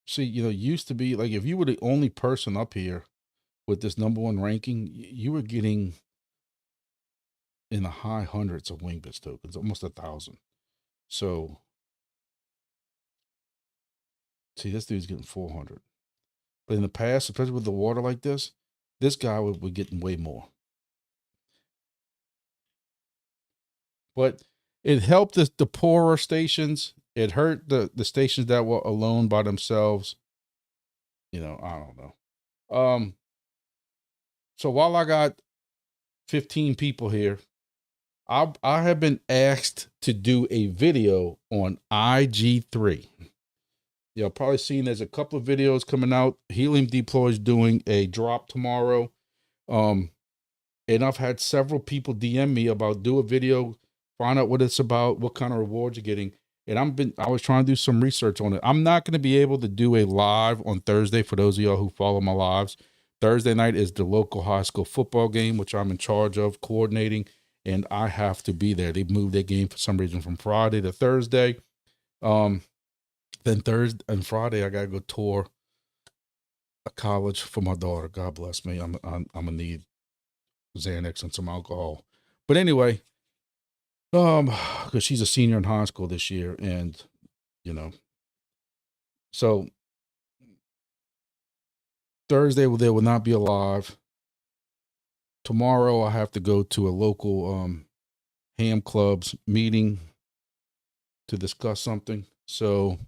See, you know, used to be like if you were the only person up here with this #1 ranking, you were getting in the high hundreds of Wingbits tokens, almost 1,000. So, see, this dude's getting 400. But in the past, especially with the water like this guy would be getting way more. But it helped the poorer stations. It hurt the stations that were alone by themselves. You know, I don't know. So while I got 15 people here, I have been asked to do a video on IG3. You'll probably seen there's a couple of videos coming out. Helium Deploy is doing a drop tomorrow. And I've had several people DM me about do a video, find out what it's about, what kind of rewards you're getting. And I was trying to do some research on it. I'm not going to be able to do a live on Thursday for those of y'all who follow my lives. Thursday night is the local high school football game, which I'm in charge of coordinating, and I have to be there. They moved their game for some reason from Friday to Thursday. Then Thursday and Friday, I got to go tour a college for my daughter. God bless me. I'm gonna need Xanax and some alcohol. But anyway, because she's a senior in high school this year, and you know, so Thursday there will not be a live. Tomorrow I have to go to a local ham club's meeting to discuss something. So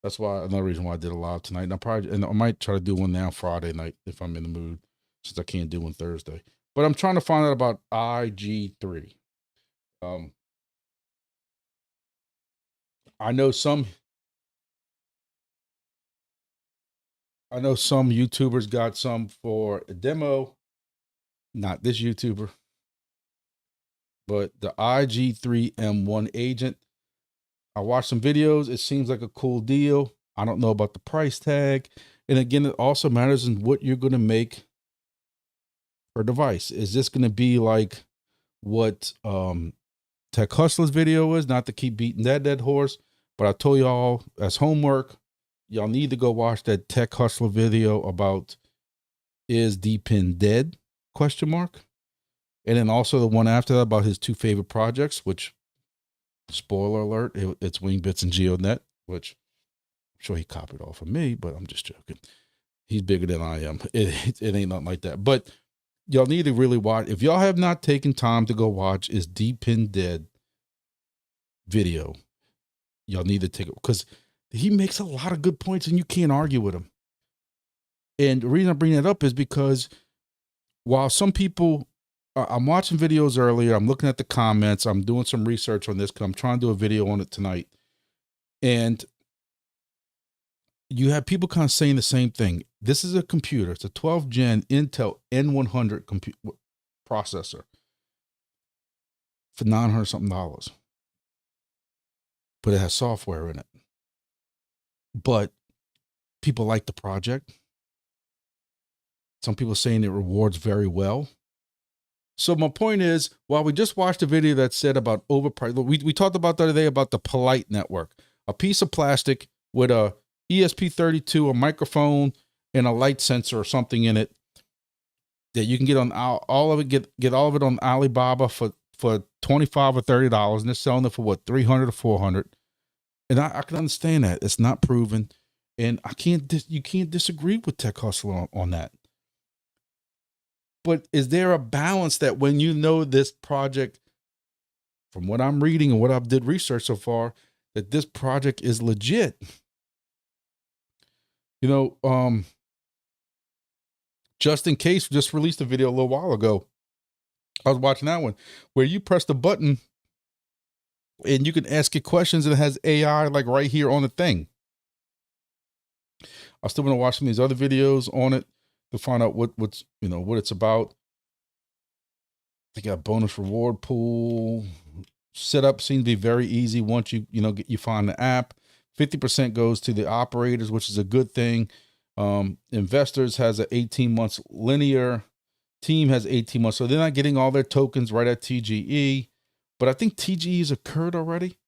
that's why another reason why I did a live tonight. And I might try to do one now Friday night if I'm in the mood, since I can't do one Thursday. But I'm trying to find out about IG3. I know some YouTubers got some for a demo. Not this YouTuber, but the IG3M1 agent. I watched some videos. It seems like a cool deal. I don't know about the price tag. And again, it also matters in what you're going to make per device. Is this going to be like what Tech Hustler's video is? Not to keep beating that dead horse, but I told y'all as homework, y'all need to go watch that Tech Hustler video about is DEPIN dead? Question mark. And then also the one after that about his 2 favorite projects, which, spoiler alert, it's Wingbits and GeoNet, which I'm sure he copied off of me, but I'm just joking. He's bigger than I am. It ain't nothing like that. But y'all need to really watch. If y'all have not taken time to go watch is DEPIN dead video, y'all need to take it, because he makes a lot of good points and you can't argue with him. And the reason I bring that up is because while some people, I'm watching videos earlier, I'm looking at the comments, I'm doing some research on this because I'm trying to do a video on it tonight. And you have people kind of saying the same thing. This is a computer. It's a 12th gen Intel N100 processor for $900 something. But it has software in it. But people like the project. Some people are saying it rewards very well. So my point is, while we just watched a video that said about overpriced, we talked about the other day about the Polite network, a piece of plastic with a ESP32, a microphone, and a light sensor or something in it that you can get on all of it, get all of it on Alibaba for $25 or $30, and they're selling it for what, $300 or $400. And I can understand that it's not proven, and you can't disagree with Tech Hustler on that. But is there a balance that when you know this project, from what I'm reading and what I've did research so far, that this project is legit? You know, Just In Case just released a video a little while ago. I was watching that one where you press the button and you can ask it questions and it has AI like right here on the thing. I still want to watch some of these other videos on it to find out what it's about. They got bonus reward pool. Setup seems to be very easy once you find the app. 50% goes to the operators, which is a good thing. Investors has an 18 months linear. Team has 18 months. So they're not getting all their tokens right at TGE. But I think TGE has occurred already,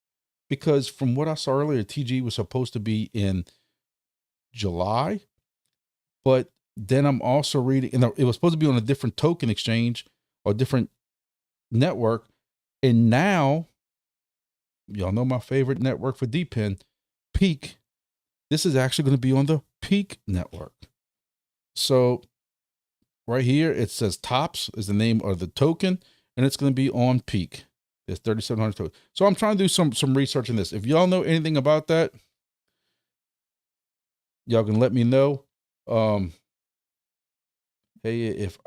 because from what I saw earlier, TGE was supposed to be in July. But then I'm also reading, and it was supposed to be on a different token exchange or different network. And now, y'all know my favorite network for DEPIN, Peak. This is actually going to be on the Peak network. So right here, it says TOPS is the name of the token, and it's going to be on Peak. It's 3,700 tokens. So I'm trying to do some research on this. If y'all know anything about that, y'all can let me know. Hey, if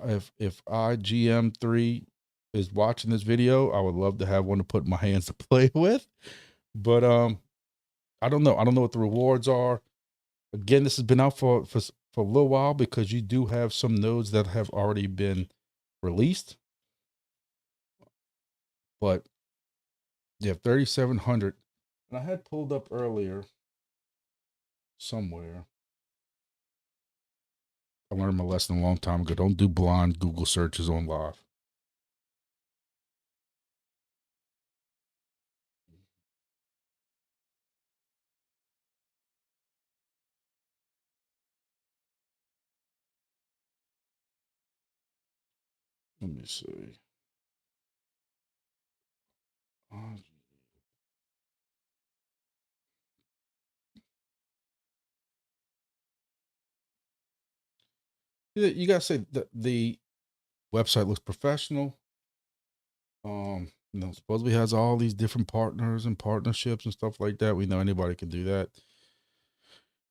IGM3 is watching this video, I would love to have one to put in my hands to play with. But I don't know. I don't know what the rewards are. Again, this has been out for a little while, because you do have some nodes that have already been released. But yeah, 3,700. And I had pulled up earlier somewhere. I learned my lesson a long time ago. Don't do blind Google searches on live. Let me see. You gotta say that the website looks professional. Supposedly has all these different partners and partnerships and stuff like that. We know anybody can do that.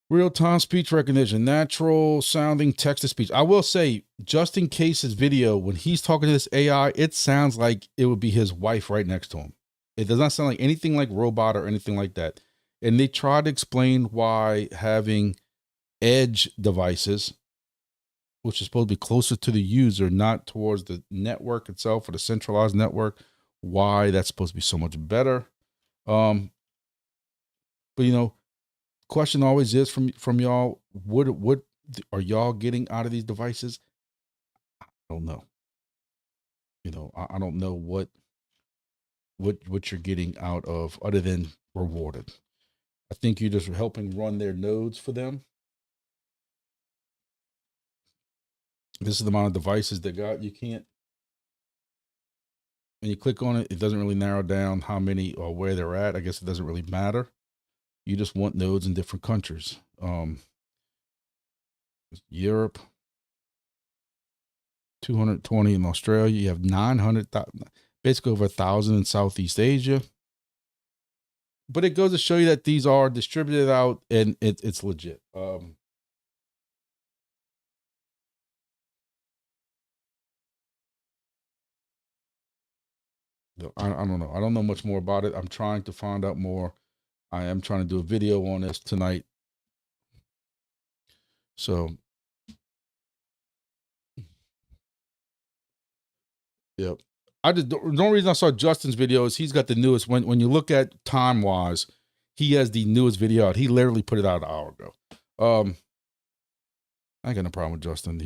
Real-time speech recognition, natural sounding text-to-speech. I will say, Just In Case's video, when he's talking to this AI, it sounds like it would be his wife right next to him. It does not sound like anything like robot or anything like that. And they try to explain why having edge devices, which is supposed to be closer to the user, not towards the network itself or the centralized network, why that's supposed to be so much better. But question always is from y'all, what are y'all getting out of these devices? I don't know. I don't know what you're getting out of other than rewarded. I think you're just helping run their nodes for them. This is the amount of devices they got. You can't, when you click on it, it doesn't really narrow down how many or where they're at. I guess it doesn't really matter. You just want nodes in different countries. Europe, 220 in Australia. You have 900, basically over 1,000 in Southeast Asia. But it goes to show you that these are distributed out and it's legit. I don't know. I don't know much more about it. I'm trying to find out more. I am trying to do a video on this tonight. So, yep. The only reason I saw Justin's video is he's got the newest. When you look at time wise, he has the newest video out. He literally put it out an hour ago. I ain't got no problem with Justin.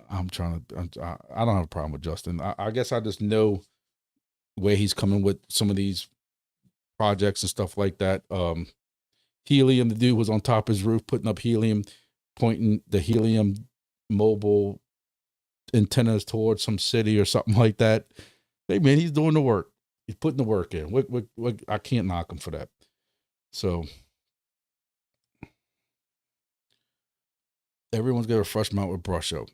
I don't have a problem with Justin. I guess I just know where he's coming with some of these projects and stuff like that. Helium, the dude was on top of his roof putting up helium, pointing the helium mobile antennas towards some city or something like that. Hey man, he's doing the work. He's putting the work in. What I can't knock him for that. So everyone's got a fresh mount with brush up.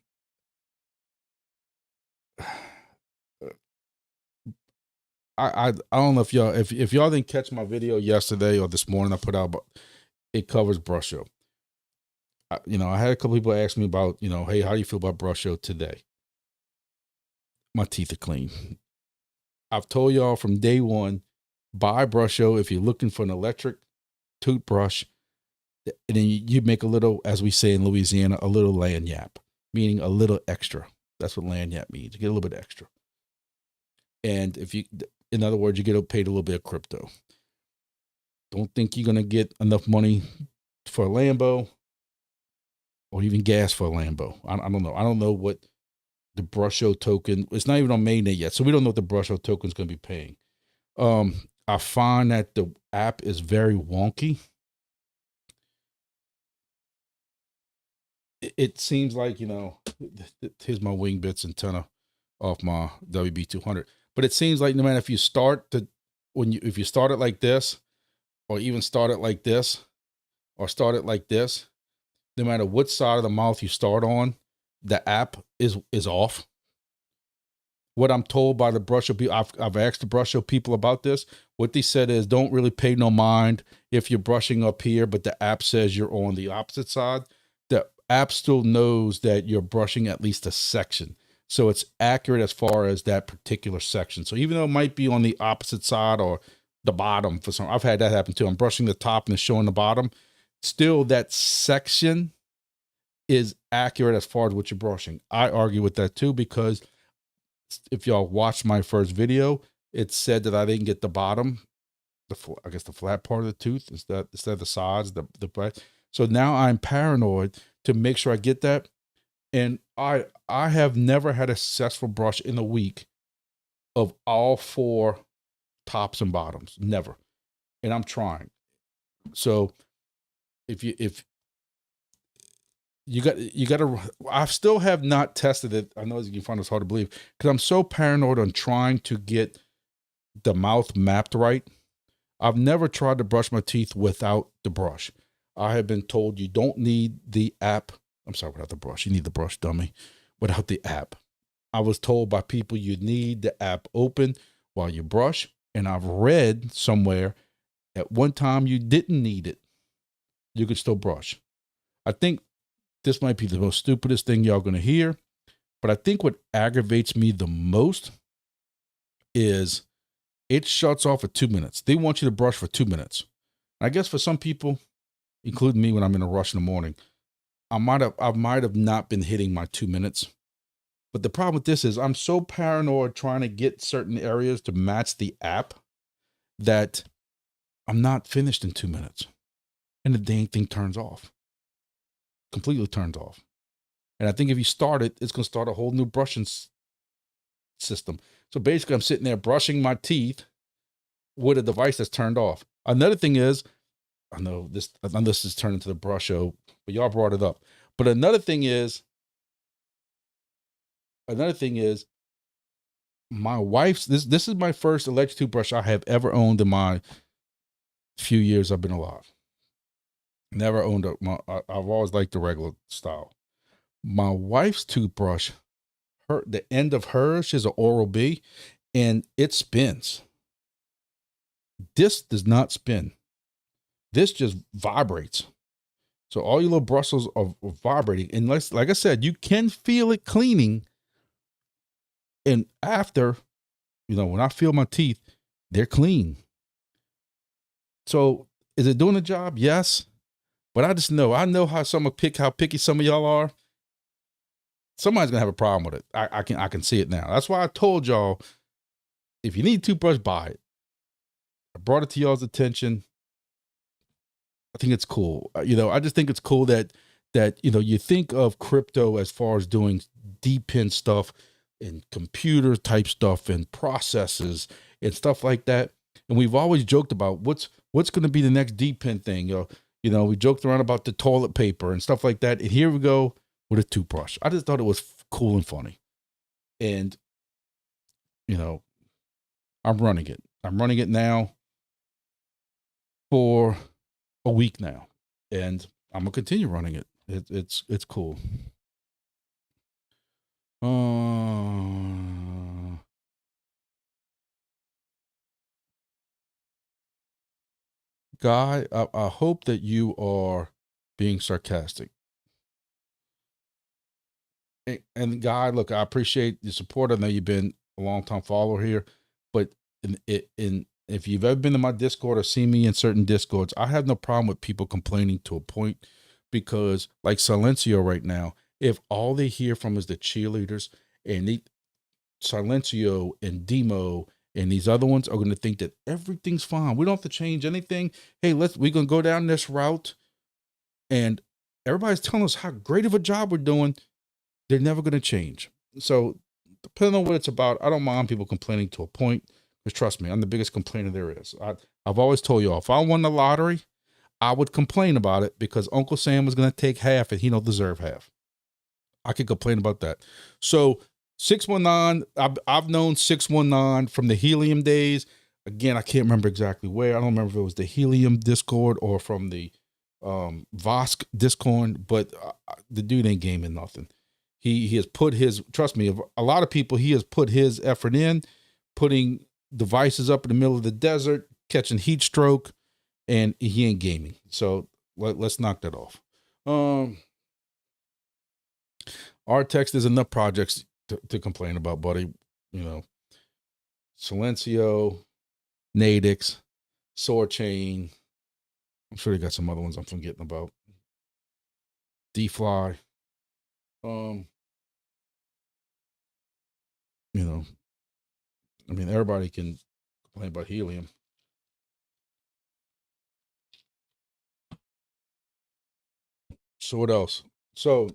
I don't know if y'all didn't catch my video yesterday or this morning I put out, but it covers brush show. I had a couple people ask me about, hey, how do you feel about brush show today? My teeth are clean. I've told y'all from day one, buy brush show if you're looking for an electric toothbrush, and then you make a little, as we say in Louisiana, a little lagniappe, meaning a little extra. That's what lagniappe means. You get a little bit extra. And in other words, you get paid a little bit of crypto. Don't think you're going to get enough money for a Lambo or even gas for a Lambo. I don't know. I don't know what the brush show token, it's not even on mainnet yet. So we don't know what the brush show token is going to be paying. I find that the app is very wonky. It seems like, here's my Wingbits antenna off my WB200. But it seems like no matter if you start if you start it like this, or even start it like this, or start it like this, no matter what side of the mouth you start on, the app is off. What I'm told by the brush show people, I've asked the brush show people about this. What they said is, don't really pay no mind if you're brushing up here, but the app says you're on the opposite side. The app still knows that you're brushing at least a section. So it's accurate as far as that particular section. So even though it might be on the opposite side or the bottom for some, I've had that happen too. I'm brushing the top and it's showing the bottom. Still, that section is accurate as far as what you're brushing. I argue with that too, because if y'all watched my first video, it said that I didn't get the bottom, I guess the flat part of the tooth instead of the sides, the so now I'm paranoid to make sure I get that. And I have never had a successful brush in a week of all 4 tops and bottoms, never. And I'm trying. So if you got to, I still have not tested it. I know as you can find it's hard to believe because I'm so paranoid on trying to get the mouth mapped right. I've never tried to brush my teeth without the brush. I have been told you don't need the app. I'm sorry, without the brush. You need the brush, dummy. Without the app. I was told by people you need the app open while you brush. And I've read somewhere at one time you didn't need it. You could still brush. I think this might be the most stupidest thing y'all going to hear. But I think what aggravates me the most is it shuts off at 2 minutes. They want you to brush for 2 minutes. I guess for some people, including me when I'm in a rush in the morning, I might have not been hitting my 2 minutes. But the problem with this is I'm so paranoid trying to get certain areas to match the app that I'm not finished in 2 minutes. And the dang thing turns off. Completely turns off. And I think if you start it, it's going to start a whole new brushing system. So basically I'm sitting there brushing my teeth with a device that's turned off. Another thing is I know this is turning into the brush show, but y'all brought it up. But another thing is my wife's, this is my first electric toothbrush I have ever owned in my few years I've been alive. Never owned I've always liked the regular style. My wife's toothbrush, the end of hers, she has an Oral-B, and it spins. This does not spin. This just vibrates. So all your little bristles are vibrating. And like I said, you can feel it cleaning. And after, when I feel my teeth, they're clean. So is it doing the job? Yes. But I know how picky some of y'all are. Somebody's gonna have a problem with it. I can see it now. That's why I told y'all, if you need a toothbrush, buy it. I brought it to y'all's attention. I think it's cool. I just think it's cool that you think of crypto as far as doing DEPIN stuff and computer type stuff and processes and stuff like that. And we've always joked about what's going to be the next DEPIN thing. We joked around about the toilet paper and stuff like that. And here we go with a toothbrush. I just thought it was cool and funny. And, I'm running it. I'm running it now for a week now, and I'm gonna continue running it. It's cool. Guy, I hope that you are being sarcastic. And Guy, look, I appreciate your support. I know you've been a long time follower here, but if you've ever been to my Discord or seen me in certain Discords, I have no problem with people complaining to a point, because like Silencio right now, if all they hear from is the cheerleaders, and Silencio and DIMO and these other ones are going to think that everything's fine. We don't have to change anything. Hey, we're going to go down this route. And everybody's telling us how great of a job we're doing. They're never going to change. So depending on what it's about, I don't mind people complaining to a point. Because trust me, I'm the biggest complainer there is. I've always told y'all, if I won the lottery, I would complain about it, because Uncle Sam was going to take half and he don't deserve half. I could complain about that. So 619, I've known 619 from the Helium days. Again, I can't remember exactly where. I don't remember if it was the Helium Discord or from the Vosk Discord, but the dude ain't gaming nothing. He has put his, trust me, a lot of people, he has put his effort in, putting devices up in the middle of the desert, catching heat stroke, and he ain't gaming. So let's knock that off. Artex, there's enough projects to complain about, buddy. Silencio, Nadix, Sword Chain. I'm sure they got some other ones I'm forgetting about. D-Fly. Everybody can complain about Helium. So what else? So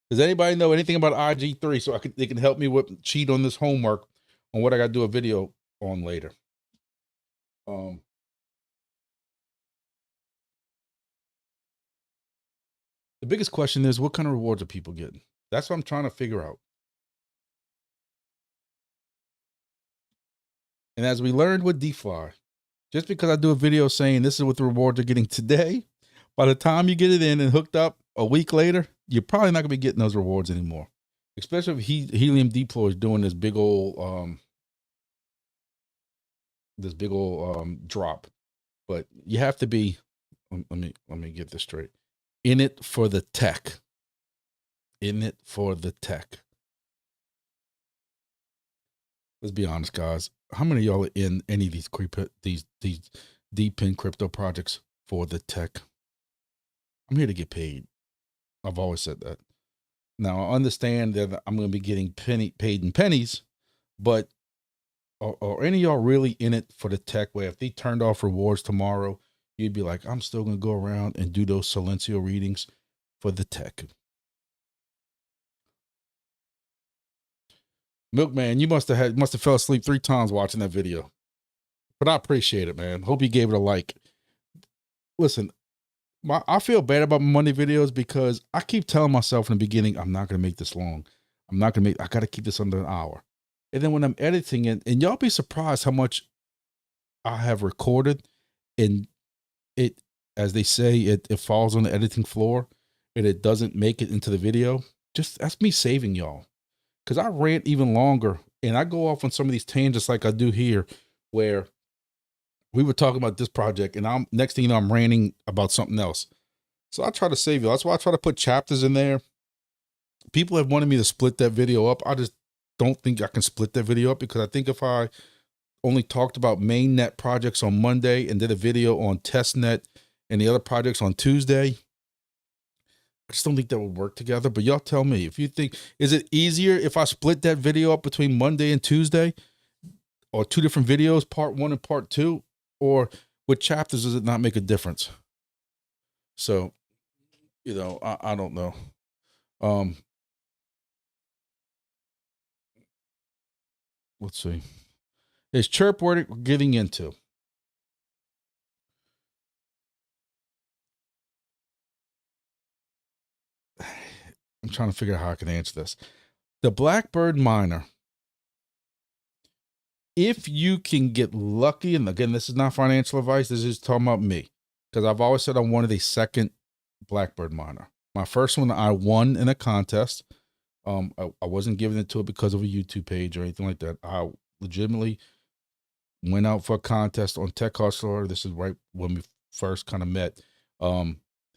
does anybody know anything about IG3 so they can help me cheat on this homework on what I got to do a video on later? The biggest question is, what kind of rewards are people getting? That's what I'm trying to figure out. And as we learned with D-Fly, just because I do a video saying this is what the rewards are getting today, by the time you get it in and hooked up a week later, you're probably not going to be getting those rewards anymore. Especially if Helium Deploy is doing this big old drop. But you have to be, let me get this straight, in it for the tech. In it for the tech. Let's be honest, guys. How many of y'all are in any of these DEPIN crypto projects for the tech? I'm here to get paid. I've always said that. Now, I understand that I'm going to be getting paid in pennies, but are any of y'all really in it for the tech, where if they turned off rewards tomorrow, you'd be like, I'm still going to go around and do those Silencio readings for the tech? Milkman, you must have fell asleep 3 times watching that video, but I appreciate it, man. Hope you gave it a like. Listen, I feel bad about my Monday videos because I keep telling myself in the beginning, I'm not going to make this long. I got to keep this under an hour. And then when I'm editing it, and y'all be surprised how much I have recorded, and it, as they say, it falls on the editing floor and it doesn't make it into the video. Just that's me saving y'all. Cause I rant even longer and I go off on some of these tangents like I do here, where we were talking about this project and I'm next thing you know, I'm ranting about something else. So I try to save you. That's why I try to put chapters in there. People have wanted me to split that video up. I just don't think I can split that video up, because I think if I only talked about mainnet projects on Monday and did a video on testnet and the other projects on Tuesday, I just don't think that would work together. But y'all tell me, if you think, is it easier if I split that video up between Monday and Tuesday, or two different videos, part 1 and part 2, or with chapters, does it not make a difference? So, you know, I don't know. Let's see. Is Chirp worth getting into? I'm trying to figure out how I can answer this. The Blackbird miner, if you can get lucky, and again, this is not financial advice, this is talking about me, because I've always said I wanted a second Blackbird miner. My first one I won in a contest. I wasn't giving it to it because of a YouTube page or anything like that. I legitimately went out for a contest on Tech Hustler. This is right when we first kind of met.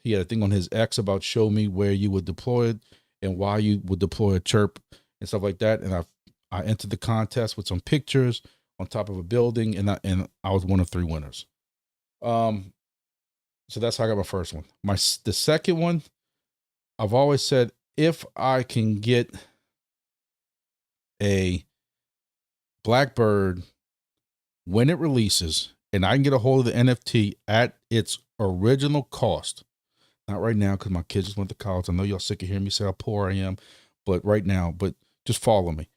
He had a thing on his X about show me where you would deploy it and why you would deploy a Chirp and stuff like that. And I entered the contest with some pictures on top of a building, and I was one of 3 winners. So that's how I got my first one. The second one, I've always said, if I can get a Blackbird when it releases and I can get a hold of the NFT at its original cost, not right now because my kids just went to college. I know y'all sick of hearing me say how poor I am, but right now, but just follow me.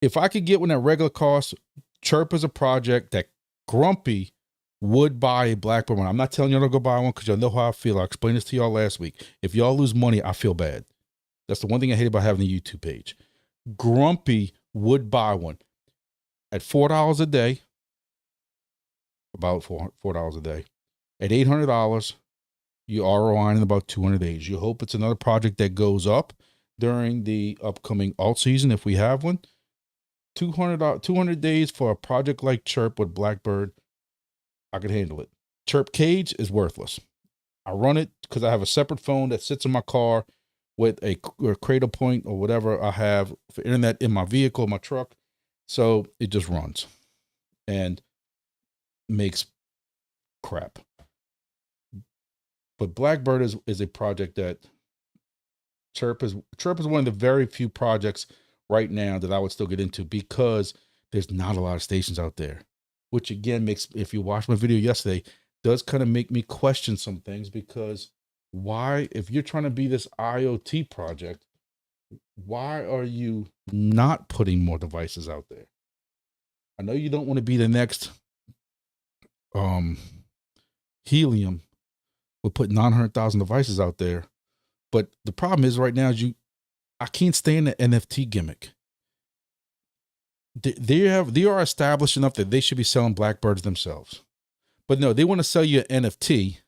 If I could get one at regular cost, Chirp is a project that Grumpy would buy a Blackbird one. I'm not telling y'all to go buy one because y'all know how I feel. I explained this to y'all last week. If y'all lose money, I feel bad. That's the one thing I hate about having a YouTube page. Grumpy would buy one at $4 a day, about $4 a day. At $800, you ROI in about 200 days. You hope it's another project that goes up during the upcoming alt season if we have one. 200 days for a project like Chirp with Blackbird, I could handle it. Chirp KAGE is worthless. I run it because I have a separate phone that sits in my car with a cradle point or whatever I have for internet in my vehicle, my truck. So it just runs and makes crap. But Blackbird is a project that Chirp is one of the very few projects right now that I would still get into, because there's not a lot of stations out there, which again makes, if you watched my video yesterday, does kind of make me question some things, because why, if you're trying to be this IoT project, why are you not putting more devices out there? I know you don't want to be the next Helium would put 900,000 devices out there. But the problem is right now is I can't stand the NFT gimmick. They are established enough that they should be selling Blackbirds themselves. But no, they want to sell you an NFT.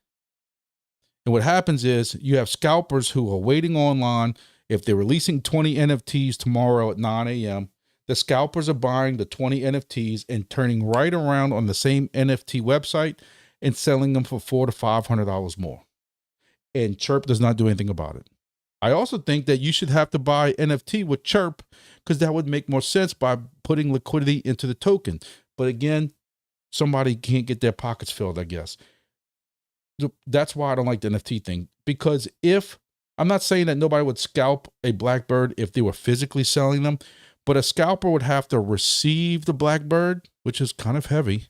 And what happens is you have scalpers who are waiting online. If they're releasing 20 NFTs tomorrow at 9 a.m., the scalpers are buying the 20 NFTs and turning right around on the same NFT website and selling them for $400 to $500 more. And Chirp does not do anything about it. I also think that you should have to buy NFT with Chirp, because that would make more sense by putting liquidity into the token. But again, somebody can't get their pockets filled, I guess. That's why I don't like the NFT thing, because I'm not saying that nobody would scalp a Blackbird if they were physically selling them, but a scalper would have to receive the Blackbird, which is kind of heavy,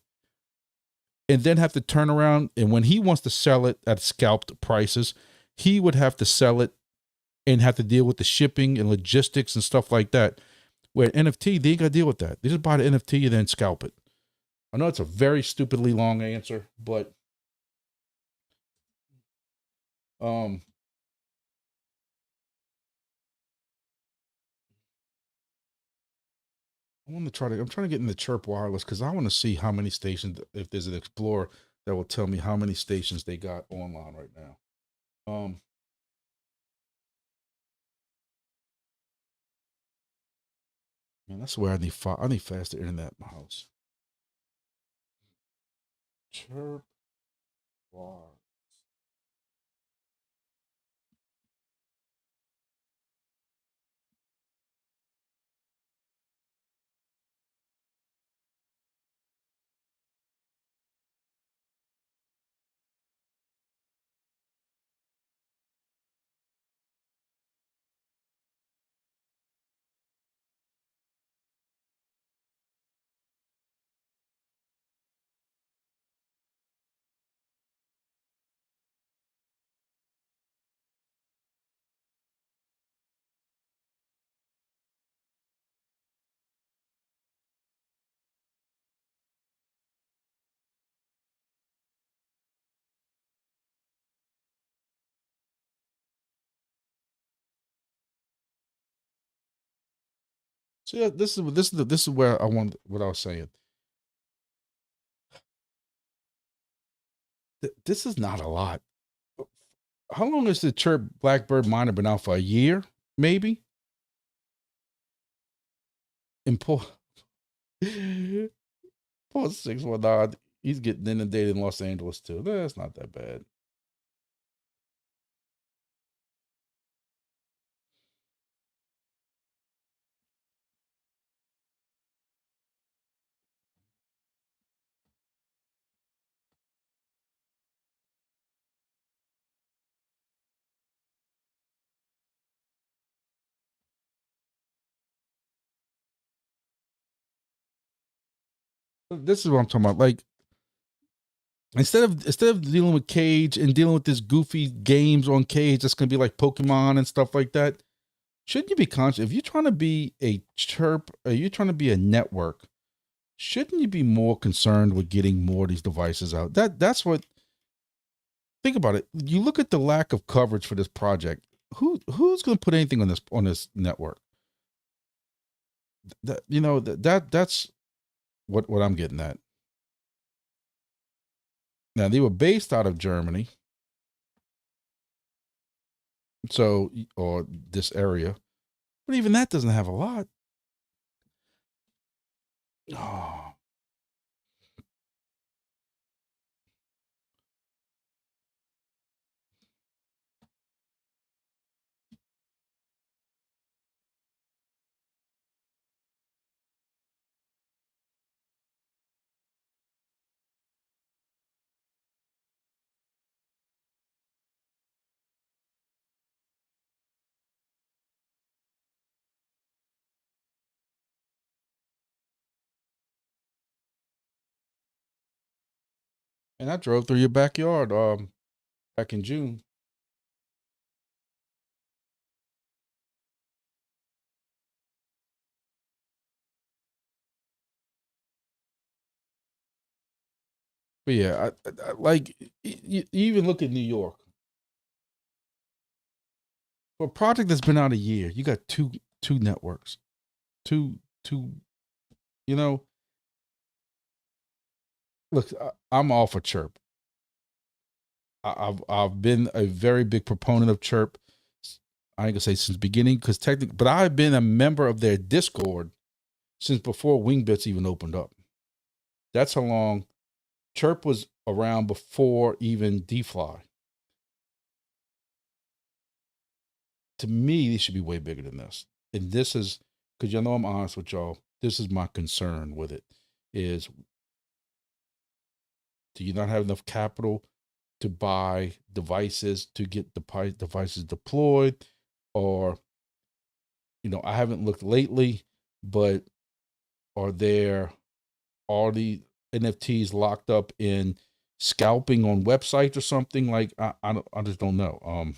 and then have to turn around, and when he wants to sell it at scalped prices, he would have to sell it and have to deal with the shipping and logistics and stuff like that. Where NFT, they ain't got to deal with that. They just buy the NFT and then scalp it. I know it's a very stupidly long answer, but Um, I'm trying to get in the Chirp Wireless because I want to see how many stations, if there's an Explorer that will tell me how many stations they got online right now. Man, that's where I need faster internet in my house. Chirp Wireless. So yeah, this is where I want what I was saying. This is not a lot. How long has the Chirp Blackbird miner been out for? A year, maybe. And poor, poor 619, he's getting inundated in Los Angeles too. That's not that bad. This is what I'm talking about. Like instead of dealing with KAGE and dealing with this goofy games on KAGE that's gonna be like Pokemon and stuff like that, shouldn't you be conscious if you're trying to be a Chirp, or you're trying to be a network? Shouldn't you be more concerned with getting more of these devices out? That's what. Think about it. You look at the lack of coverage for this project. Who's going to put anything on this network? That that's what I'm getting at. Now they were based out of Germany, so or this area, but even that doesn't have a lot. Oh, and I drove through your backyard back in June. But yeah, I like you even look at New York for a project that's been out a year. You got two networks, two. You know, look, I'm all for Chirp. I've been a very big proponent of Chirp. I ain't gonna say since the beginning because technically, but I've been a member of their Discord since before Wingbits even opened up. That's how long Chirp was around before even DFly. To me, they should be way bigger than this. And this is because you know I'm honest with y'all. This is my concern with it: is do you not have enough capital to buy devices to get the devices deployed, or I haven't looked lately, but are there all the NFTs locked up in scalping on websites or something? Like I just don't know.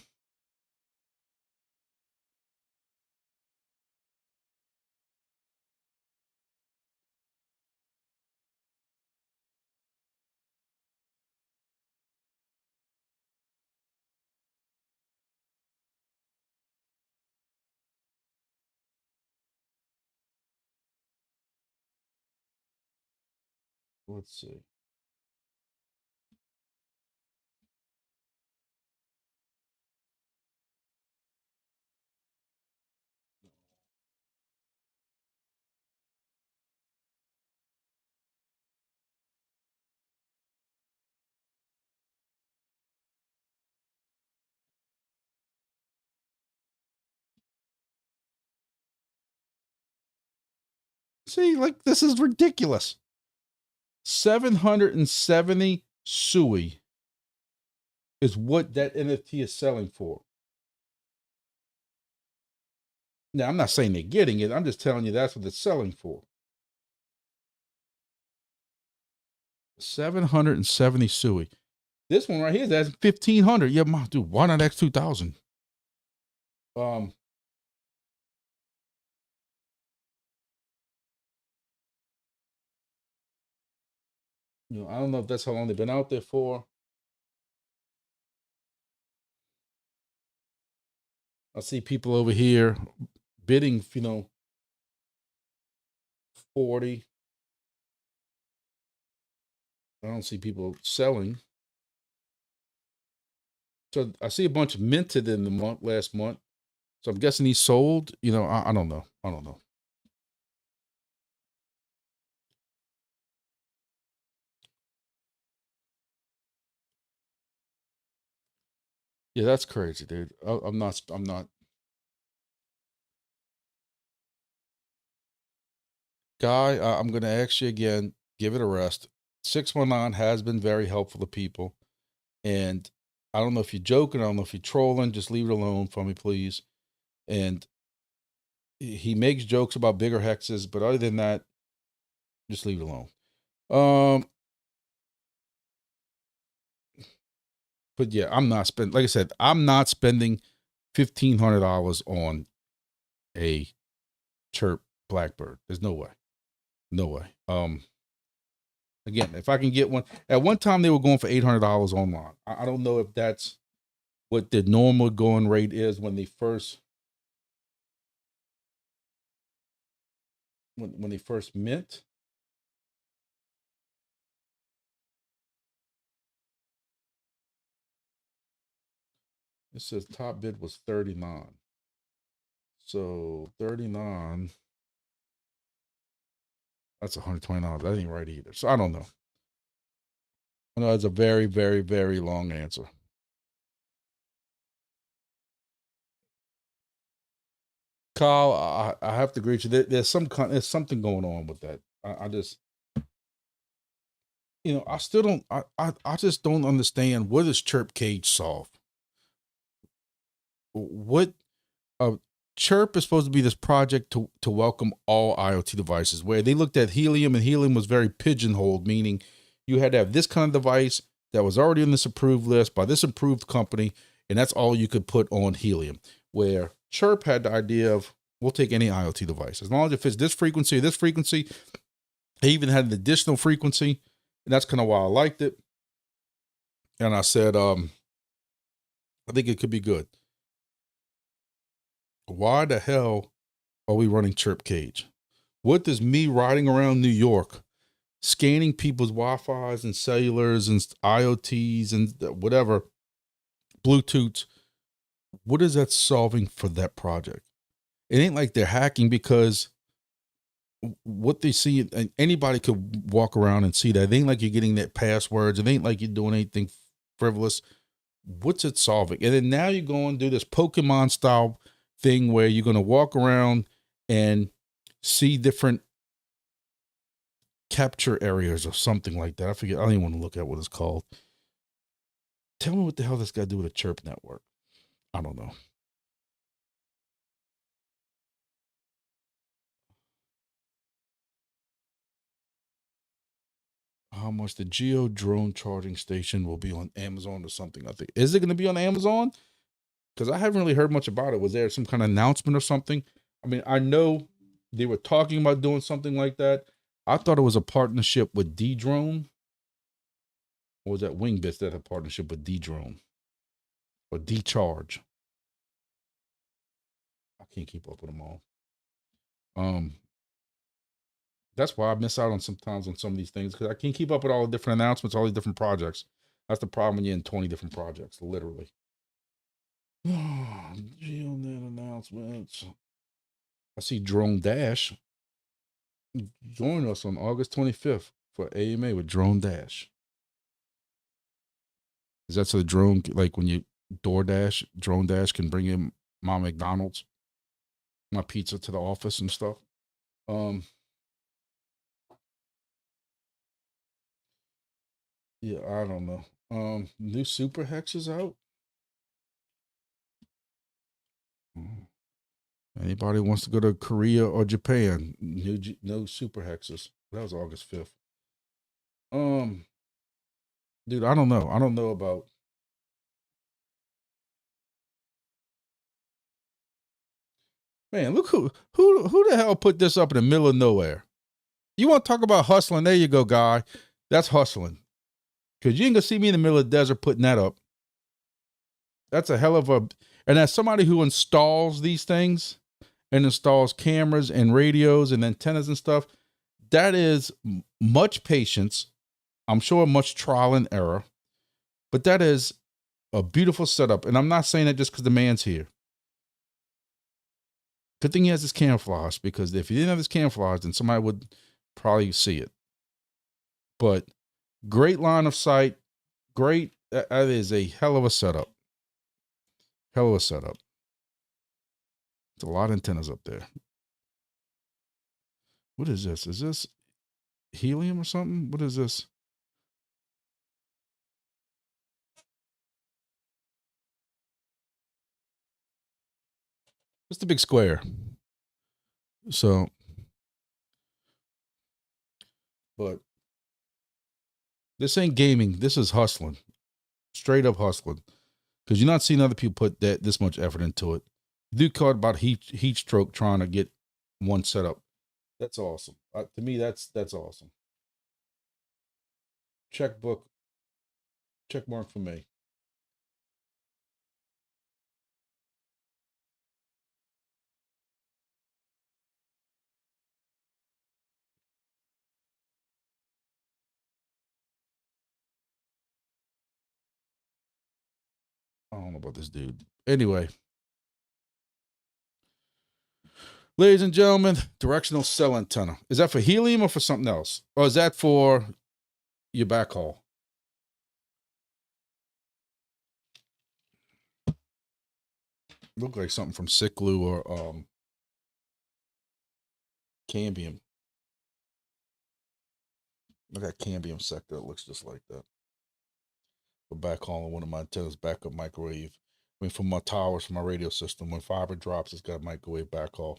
Let's see. See, like, this is ridiculous. 770 SUI is what that NFT is selling for. Now, I'm not saying they're getting it. I'm just telling you that's what it's selling for. 770 SUI. This one right here is at 1,500. Yeah, dude, why not X 2000? You know, I don't know if that's how long they've been out there for. I see people over here bidding, 40. I don't see people selling. So I see a bunch minted in the last month. So I'm guessing he sold. I don't know. I don't know. Yeah, that's crazy, dude. I'm not. Guy, I'm going to ask you again. Give it a rest. 619 has been very helpful to people, and I don't know if you're joking. I don't know if you're trolling. Just leave it alone for me, please. And he makes jokes about bigger hexes, but other than that, just leave it alone. But yeah, I'm not spending. Like I said, I'm not spending $1,500 on a Chirp Blackbird. There's no way. No way. Again, if I can get one, at one time they were going for $800 online. I don't know if that's what the normal going rate is when they first when they first mint. It says top bid was 39. So 39, that's $120. That ain't right either. So I don't know. I know it's a very, very, very long answer. Kyle, I have to agree with you. There's something going on with that. I just, I still don't. I just don't understand, what does Chirp KAGE solve? What uh, Chirp is supposed to be this project to welcome all IoT devices. Where they looked at helium, and helium was very pigeonholed, meaning you had to have this kind of device that was already on this approved list by this approved company, and that's all you could put on helium. Where Chirp had the idea of, we'll take any IoT device as long as it fits this frequency or this frequency. They even had an additional frequency, and that's kind of why I liked it. And I said, I think it could be good. Why the hell are we running Chirp KAGE? What does me riding around New York, scanning people's Wi-Fi's and cellulars and IoTs and whatever, Bluetooths, what is that solving for that project? It ain't like they're hacking, because what they see, and anybody could walk around and see that. It ain't like you're getting that passwords. It ain't like you're doing anything frivolous. What's it solving? And then now you're going to do this Pokemon style thing where you're going to walk around and see different capture areas or something like that. I forget. I don't even want to look at what it's called. Tell me what the hell this got to do with a Chirp network. I don't know. How much the Geo drone charging station will be on Amazon or something, I think. Is it going to be on Amazon? Because I haven't really heard much about it. Was there some kind of announcement or something? I mean, I know they were talking about doing something like that. I thought it was a partnership with D-Drone. Or was that Wingbits that had a partnership with D-Drone? Or D-Charge? I can't keep up with them all. That's why I miss out on sometimes on some of these things, because I can't keep up with all the different announcements, all these different projects. That's the problem when you're in 20 different projects, literally. GeoNet announcements. I see Drone Dash. Join us on August 25th for AMA with Drone Dash. Is that so the drone, like when you DoorDash, Drone Dash can bring in my McDonald's, my pizza to the office and stuff? Yeah, I don't know. New Super Hex is out. Anybody wants to go to Korea or Japan? No Super Hexes. That was August 5th. Dude, I don't know. I don't know about. Man, look who the hell put this up in the middle of nowhere. You want to talk about hustling? There you go, guy. That's hustling. Because you ain't gonna see me in the middle of the desert putting that up. That's a hell of a. And as somebody who installs these things and installs cameras and radios and antennas and stuff, that is much patience. I'm sure much trial and error, but that is a beautiful setup. And I'm not saying that just because the man's here. Good thing he has his camouflage, because if he didn't have his camouflage, then somebody would probably see it. But great line of sight. Great. That is a hell of a setup. Hell of a setup. It's a lot of antennas up there. What is this? Is this helium or something? What is this? It's the big square. So, but this ain't gaming. This is hustling. Straight up hustling. Because you're not seeing other people put this much effort into it. Dude caught about heat stroke trying to get one set up. That's awesome. To me, that's awesome. Check mark for me. I don't know about this dude. Anyway, ladies and gentlemen, directional cell antenna. Is that for helium or for something else? Or is that for your backhaul? Look like something from Ciclu or Cambium. Look at Cambium sector. It looks just like that. For backhauling one of my antennas, backup microwave. I mean, from my towers, from my radio system. When fiber drops, it's got a microwave backhaul.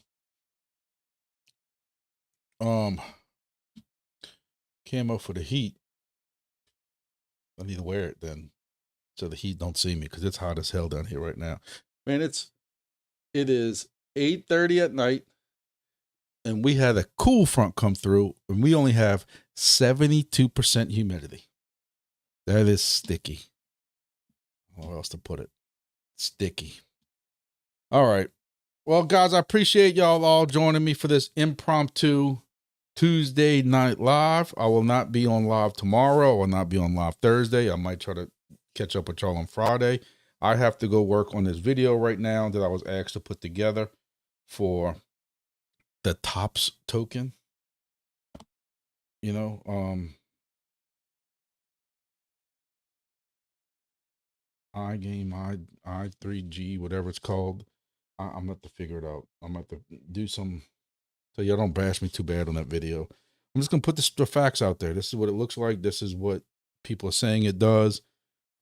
Camo for the heat. I need to wear it then, so the heat don't see me, because it's hot as hell down here right now. Man, it is 8:30 at night, and we had a cool front come through, and we only have 72% humidity. That is sticky. Where else to put it? Sticky. All right. Well, guys, I appreciate y'all all joining me for this impromptu Tuesday night live. I will not be on live tomorrow. I will not be on live Thursday. I might try to catch up with y'all on Friday. I have to go work on this video right now that I was asked to put together for the TOPS token. You know, I3G, whatever it's called. I'm gonna have to figure it out. I'm gonna have to do some, so y'all don't bash me too bad on that video. I'm just gonna put the facts out there. This is what it looks like. This is what people are saying it does.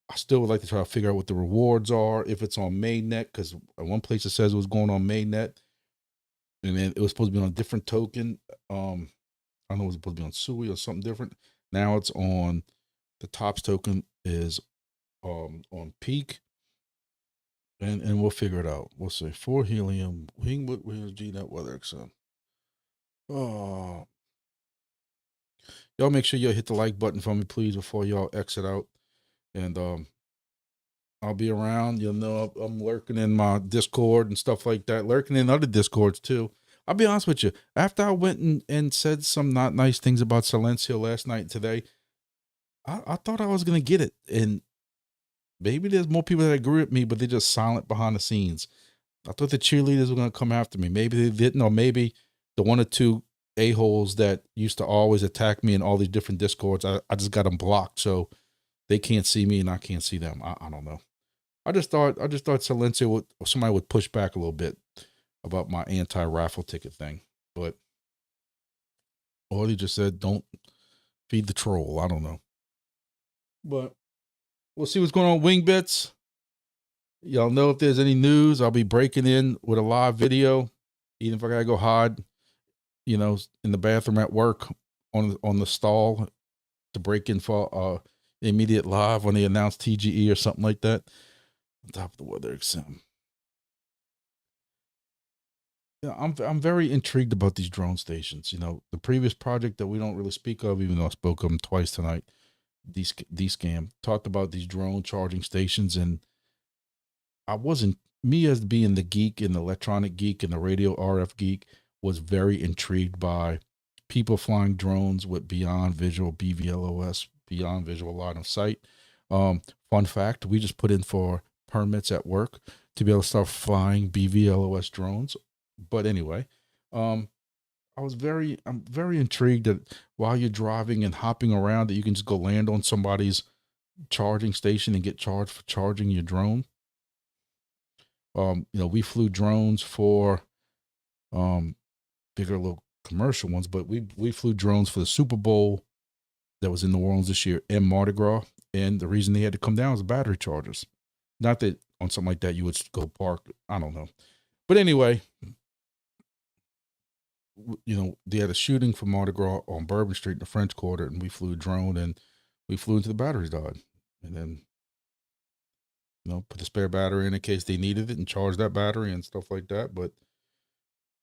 I still would like to try to figure out what the rewards are, if it's on mainnet, because one place it says it was going on mainnet, and then it was supposed to be on a different token. I don't know, it was supposed to be on Sui or something different. Now it's on the TOPS token is on Peak, and we'll figure it out. We'll say 4 helium, Wingwood, GNet, Weather XM. Oh, y'all make sure y'all hit the like button for me, please, before y'all exit out. And I'll be around. You'll know I'm lurking in my Discord and stuff like that, lurking in other Discords too. I'll be honest with you. After I went and said some not nice things about Silencio last night and today, I thought I was gonna get it. And maybe there's more people that agree with me, but they're just silent behind the scenes. I thought the cheerleaders were gonna come after me. Maybe they didn't, or maybe the one or two a-holes that used to always attack me in all these different discords, I just got them blocked, so they can't see me and I can't see them. I don't know. I just thought Silencio somebody would push back a little bit about my anti-raffle ticket thing, but or he just said don't feed the troll. I don't know, but we'll see what's going on with Wingbits. Y'all know if there's any news, I'll be breaking in with a live video, even if I gotta go hide, in the bathroom at work on the stall to break in for immediate live when they announce TGE or something like that. On top of the weather exam. Yeah, I'm very intrigued about these drone stations. The previous project that we don't really speak of, even though I spoke of them twice tonight, D-Scam, talked about these drone charging stations, and I wasn't, me as being the geek and the electronic geek and the radio RF geek, was very intrigued by people flying drones with beyond visual BVLOS, beyond visual line of sight. Fun fact, we just put in for permits at work to be able to start flying BVLOS drones. But anyway, I'm very intrigued that while you're driving and hopping around, that you can just go land on somebody's charging station and get charged for charging your drone. We flew drones for bigger little commercial ones, but we flew drones for the Super Bowl that was in New Orleans this year and Mardi Gras. And the reason they had to come down was the battery chargers. Not that on something like that you would go park. I don't know. But anyway, they had a shooting for Mardi Gras on Bourbon Street in the French Quarter, and we flew a drone and we flew into the batteries died. And then, put the spare battery in case they needed it and charge that battery and stuff like that. But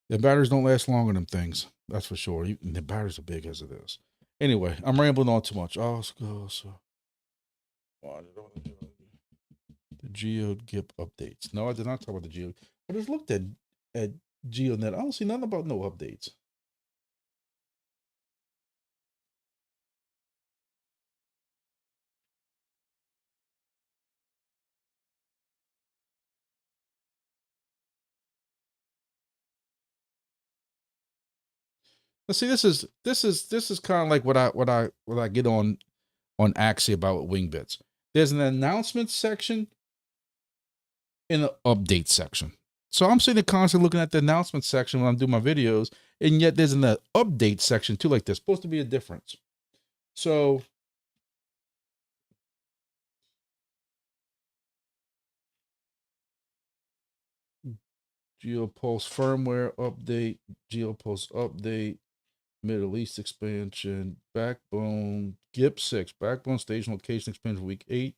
the batteries don't last long on them things. That's for sure. The batteries are big as it is. Anyway, I'm rambling on too much. The GeoGIP updates. No, I did not talk about the Geo. I just looked at GeoNet. I don't see nothing about no updates. Let's see. This is kind of like what I get on Axie about Wingbits. There's an announcement section and an update section. So I'm sitting there constantly looking at the announcement section when I'm doing my videos, and yet there's an update section too. Like there's supposed to be a difference. So GeoPulse firmware update, GeoPulse update, Middle East expansion, Backbone, GIP 6, Backbone station location expansion week 8.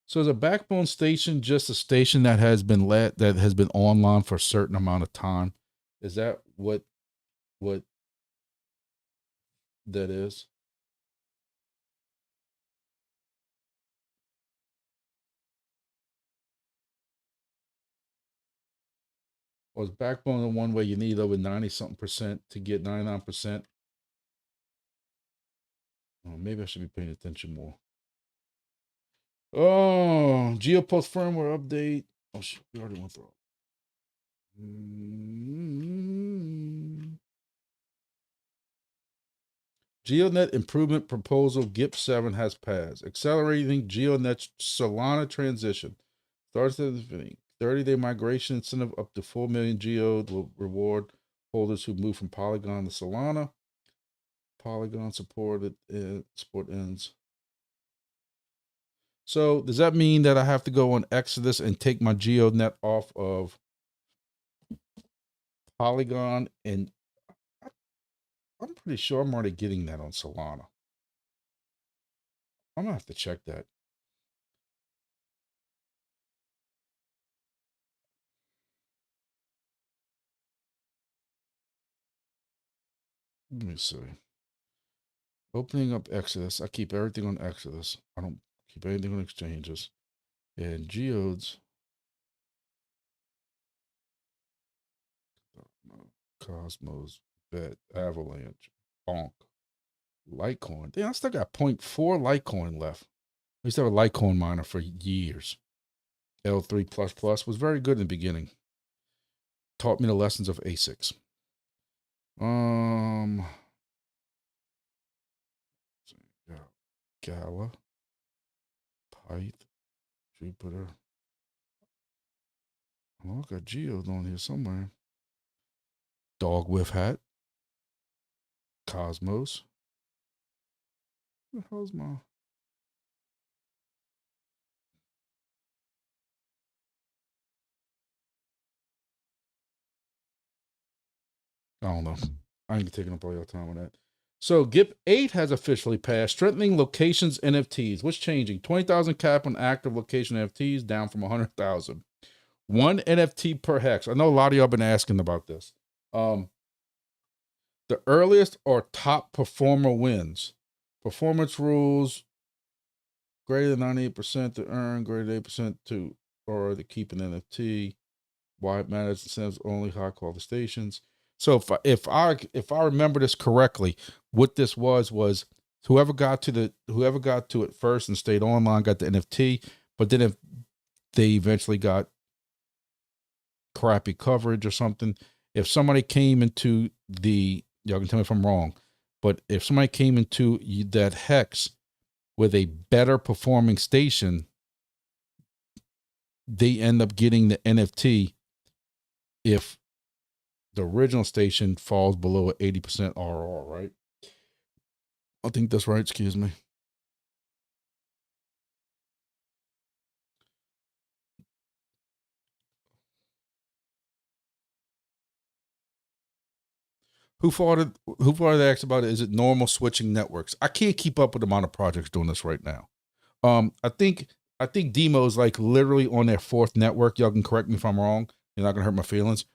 So is a Backbone station just a station that has been online for a certain amount of time? Is that what that is? Or is Backbone the one where you need over 90-something% to get 99%? Oh, maybe I should be paying attention more. Oh, GeoPulse firmware update. Oh, shit, we already went through it. GeoNet improvement proposal GIP 7 has passed, accelerating GeoNet's Solana transition. Starts at the beginning. 30-day migration incentive up to 4 million geodes will reward holders who move from Polygon to Solana. Polygon support ends. So does that mean that I have to go on Exodus and take my GeoNet off of Polygon? And I'm pretty sure I'm already getting that on Solana. I'm gonna have to check that. Let me see. Opening up Exodus. I keep everything on Exodus. I don't keep anything on exchanges. And geodes. Cosmos, Bet, Avalanche, Bonk, Litecoin. Damn, I still got 0.4 Litecoin left. I used to have a Litecoin miner for years. L3++ was very good in the beginning. Taught me the lessons of ASICs. Gala, Pyth, Jupiter. Oh, I got Geodes on here somewhere. Dog with hat. Cosmos. What the hell's my... I don't know. I ain't taking up all your time on that. So GIP8 has officially passed, strengthening locations NFTs. What's changing? 20,000 cap on active location NFTs, down from 100,000. 1 NFT per hex. I know a lot of y'all been asking about this. The earliest or top performer wins. Performance rules, greater than 98% to earn, greater than 8% to, or to keep an NFT. Why it matters, incentives only, high quality stations. So if I remember this correctly, what this was whoever got to it first and stayed online got the NFT. But then if they eventually got crappy coverage or something, if somebody came into y'all can tell me if I'm wrong, but if somebody came into that hex with a better performing station, they end up getting the NFT if the original station falls below 80% RR, right? I think that's right. Excuse me. Who farted asked about it? Is it normal switching networks? I can't keep up with the amount of projects doing this right now. I think DIMO is like literally on their 4th network. Y'all can correct me if I'm wrong. You're not gonna hurt my feelings.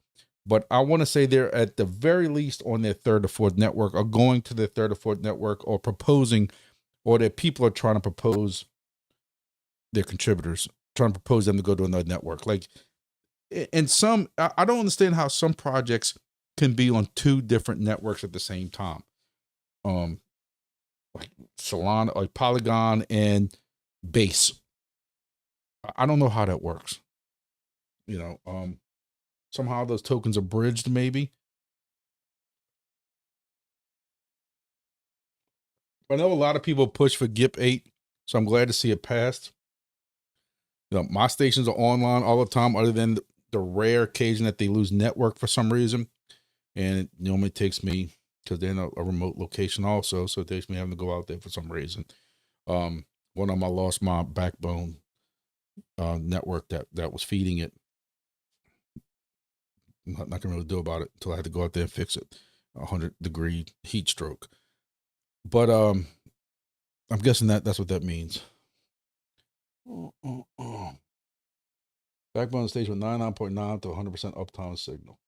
But I want to say they're at the very least on their 3rd or 4th network, or going to their 3rd or 4th network, or proposing, or their people are trying to propose, their contributors trying to propose them to go to another network. Like, and some, I don't understand how some projects can be on 2 different networks at the same time. Like Solana, like Polygon and Base. I don't know how that works. You know, somehow those tokens are bridged, maybe. I know a lot of people push for GIP8, so I'm glad to see it passed. You know, my stations are online all the time, other than the rare occasion that they lose network for some reason. And it normally takes me, because they're in a remote location also, so it takes me having to go out there for some reason. One of them, I lost my backbone network that was feeding it. Nothing I can really do about it until I had to go out there and fix it. 100-degree heat stroke. But I'm guessing that's what that means. Backbone station with 99.9 to 100% uptime signal.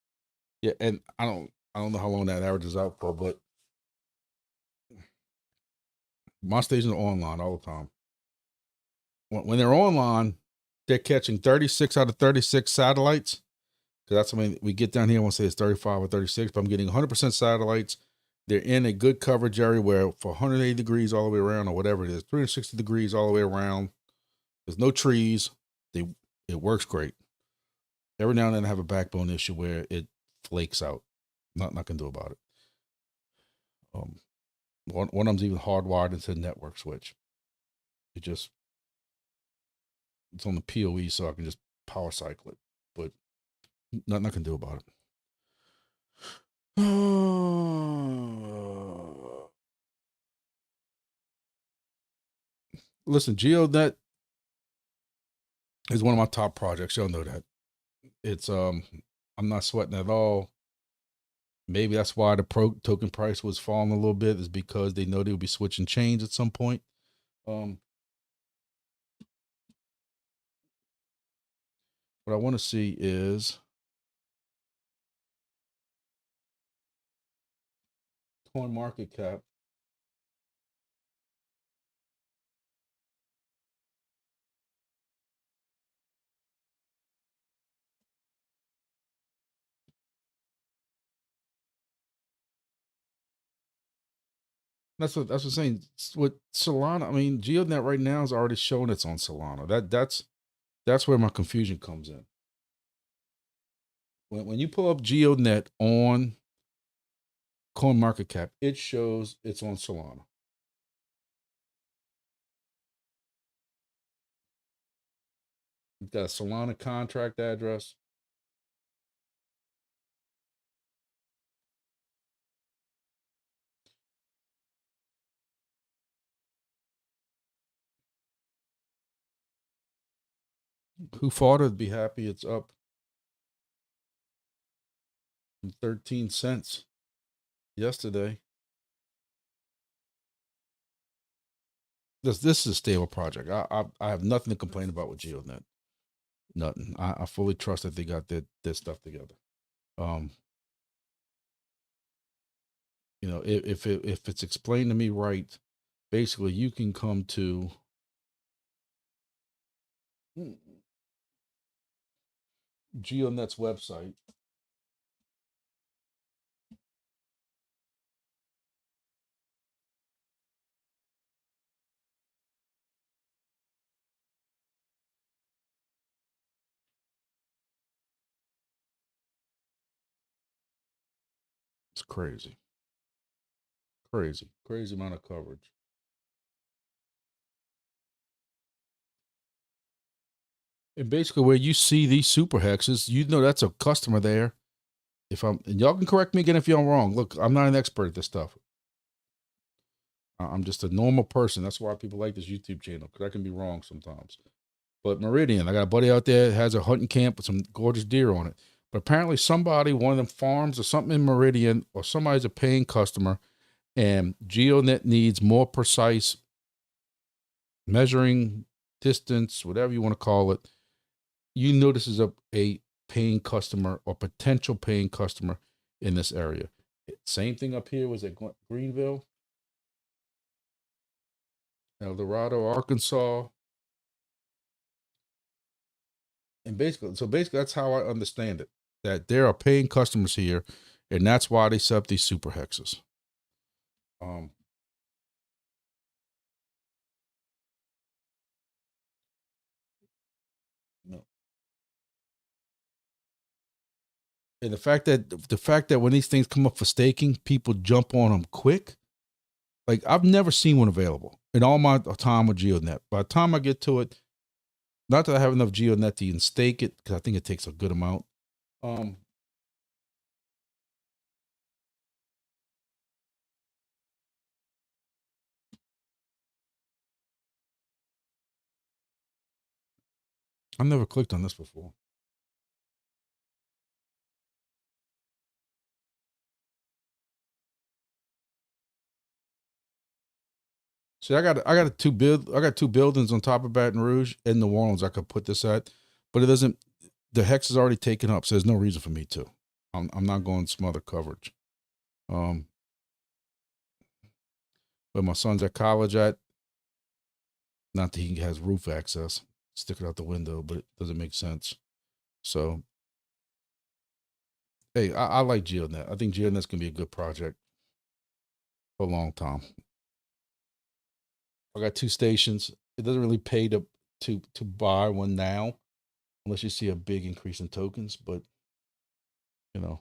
Yeah, and I don't know how long that averages out for, but my stations are online all the time. When they're online, they're catching 36 out of 36 satellites. So that's when we get down here. I want to say it's 35 or 36, but I'm getting 100% satellites. They're in a good coverage area where for 180 degrees all the way around, or whatever it is, 360 degrees all the way around. There's no trees. It works great. Every now and then I have a backbone issue where it flakes out. Nothing I can do about it. One of them's even hardwired into the network switch. It's on the PoE, so I can just power cycle it. But nothing I can do about it. Listen, GeoNet is one of my top projects. Y'all know that. It's I'm not sweating at all. Maybe that's why the token price was falling a little bit, is because they know they will be switching chains at some point. What I want to see is coin market cap. That's what I'm saying. With Solana, I mean, GeoNet right now is already showing it's on Solana. That's where my confusion comes in. When you pull up GeoNet on CoinMarketCap, it shows it's on Solana. You've got a Solana contract address. Who fought it? Be happy it's up 13 cents yesterday. This is a stable project. I have nothing to complain about with GeoNet. Nothing. I fully trust that they got their stuff together. You know, if it's explained to me right, basically you can come to GeoNet's website. It's crazy. Crazy amount of coverage. And basically where you see these super hexes, you know that's a customer there. And y'all can correct me again if I'm wrong. Look, I'm not an expert at this stuff. I'm just a normal person. That's why people like this YouTube channel, because I can be wrong sometimes. But Meridian, I got a buddy out there that has a hunting camp with some gorgeous deer on it. But apparently somebody, one of them farms or something in Meridian, or somebody's a paying customer, and GeoNet needs more precise measuring distance, whatever you want to call it. You know this is a paying customer or potential paying customer in this area. Same thing up here was at Greenville, El Dorado, Arkansas. And basically that's how I understand it, that there are paying customers here, and that's why they set up these super hexes. No. And the fact that when these things come up for staking, people jump on them quick. Like, I've never seen one available in all my time with GeoNet. By the time I get to it, not that I have enough GeoNet to even stake it, because I think it takes a good amount. I've never clicked on this before. See, I got two buildings on top of Baton Rouge in New Orleans I could put this at, but it doesn't. The hex is already taken up, so there's no reason for me to. I'm not going some other coverage. Where my son's at college at, not that he has roof access, stick it out the window, but it doesn't make sense. So, hey, I like GeoNet. I think GeoNet's gonna be a good project for a long time. I got 2 stations. It doesn't really pay to buy one now, unless you see a big increase in tokens. But you know,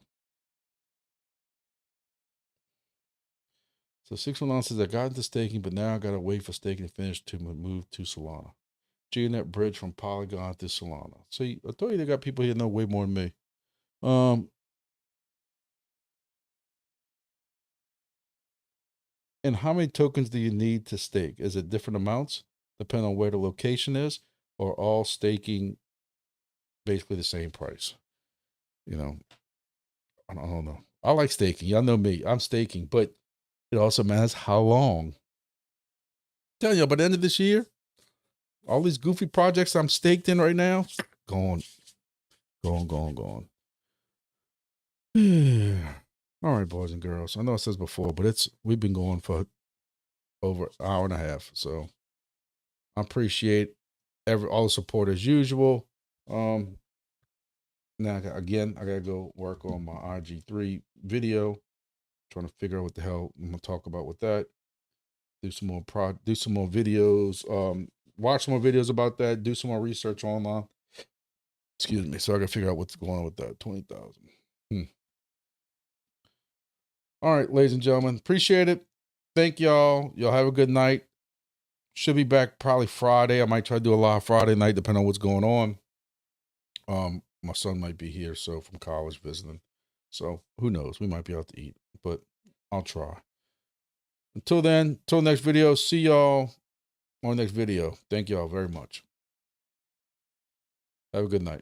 so 619 says I got into staking, but now I gotta wait for staking to finish to move to Solana. GeoNet bridge from Polygon to Solana. See, I told you they got people here know way more than me. And how many tokens do you need to stake? Is it different amounts depending on where the location is, or all staking basically the same price? You know, I don't know. I like staking. Y'all know me. I'm staking, but it also matters how long. Tell you, by the end of this year, all these goofy projects I'm staked in right now, gone. All right, boys and girls. I know it says before, but we've been going for over an hour and a half. So I appreciate all the support as usual. Now again, I gotta go work on my IG3 video, trying to figure out what the hell I'm gonna talk about with that. do some more videos, watch some more videos about that, do some more research online. Excuse me. So I gotta figure out what's going on with that 20,000. All right, ladies and gentlemen, appreciate it. Thank y'all. Y'all have a good night. Should be back probably Friday. I might try to do a live Friday night, depending on what's going on. My son might be here, so from college visiting. So who knows? We might be out to eat, but I'll try. Until then, till next video, see y'all on the next video. Thank y'all very much. Have a good night.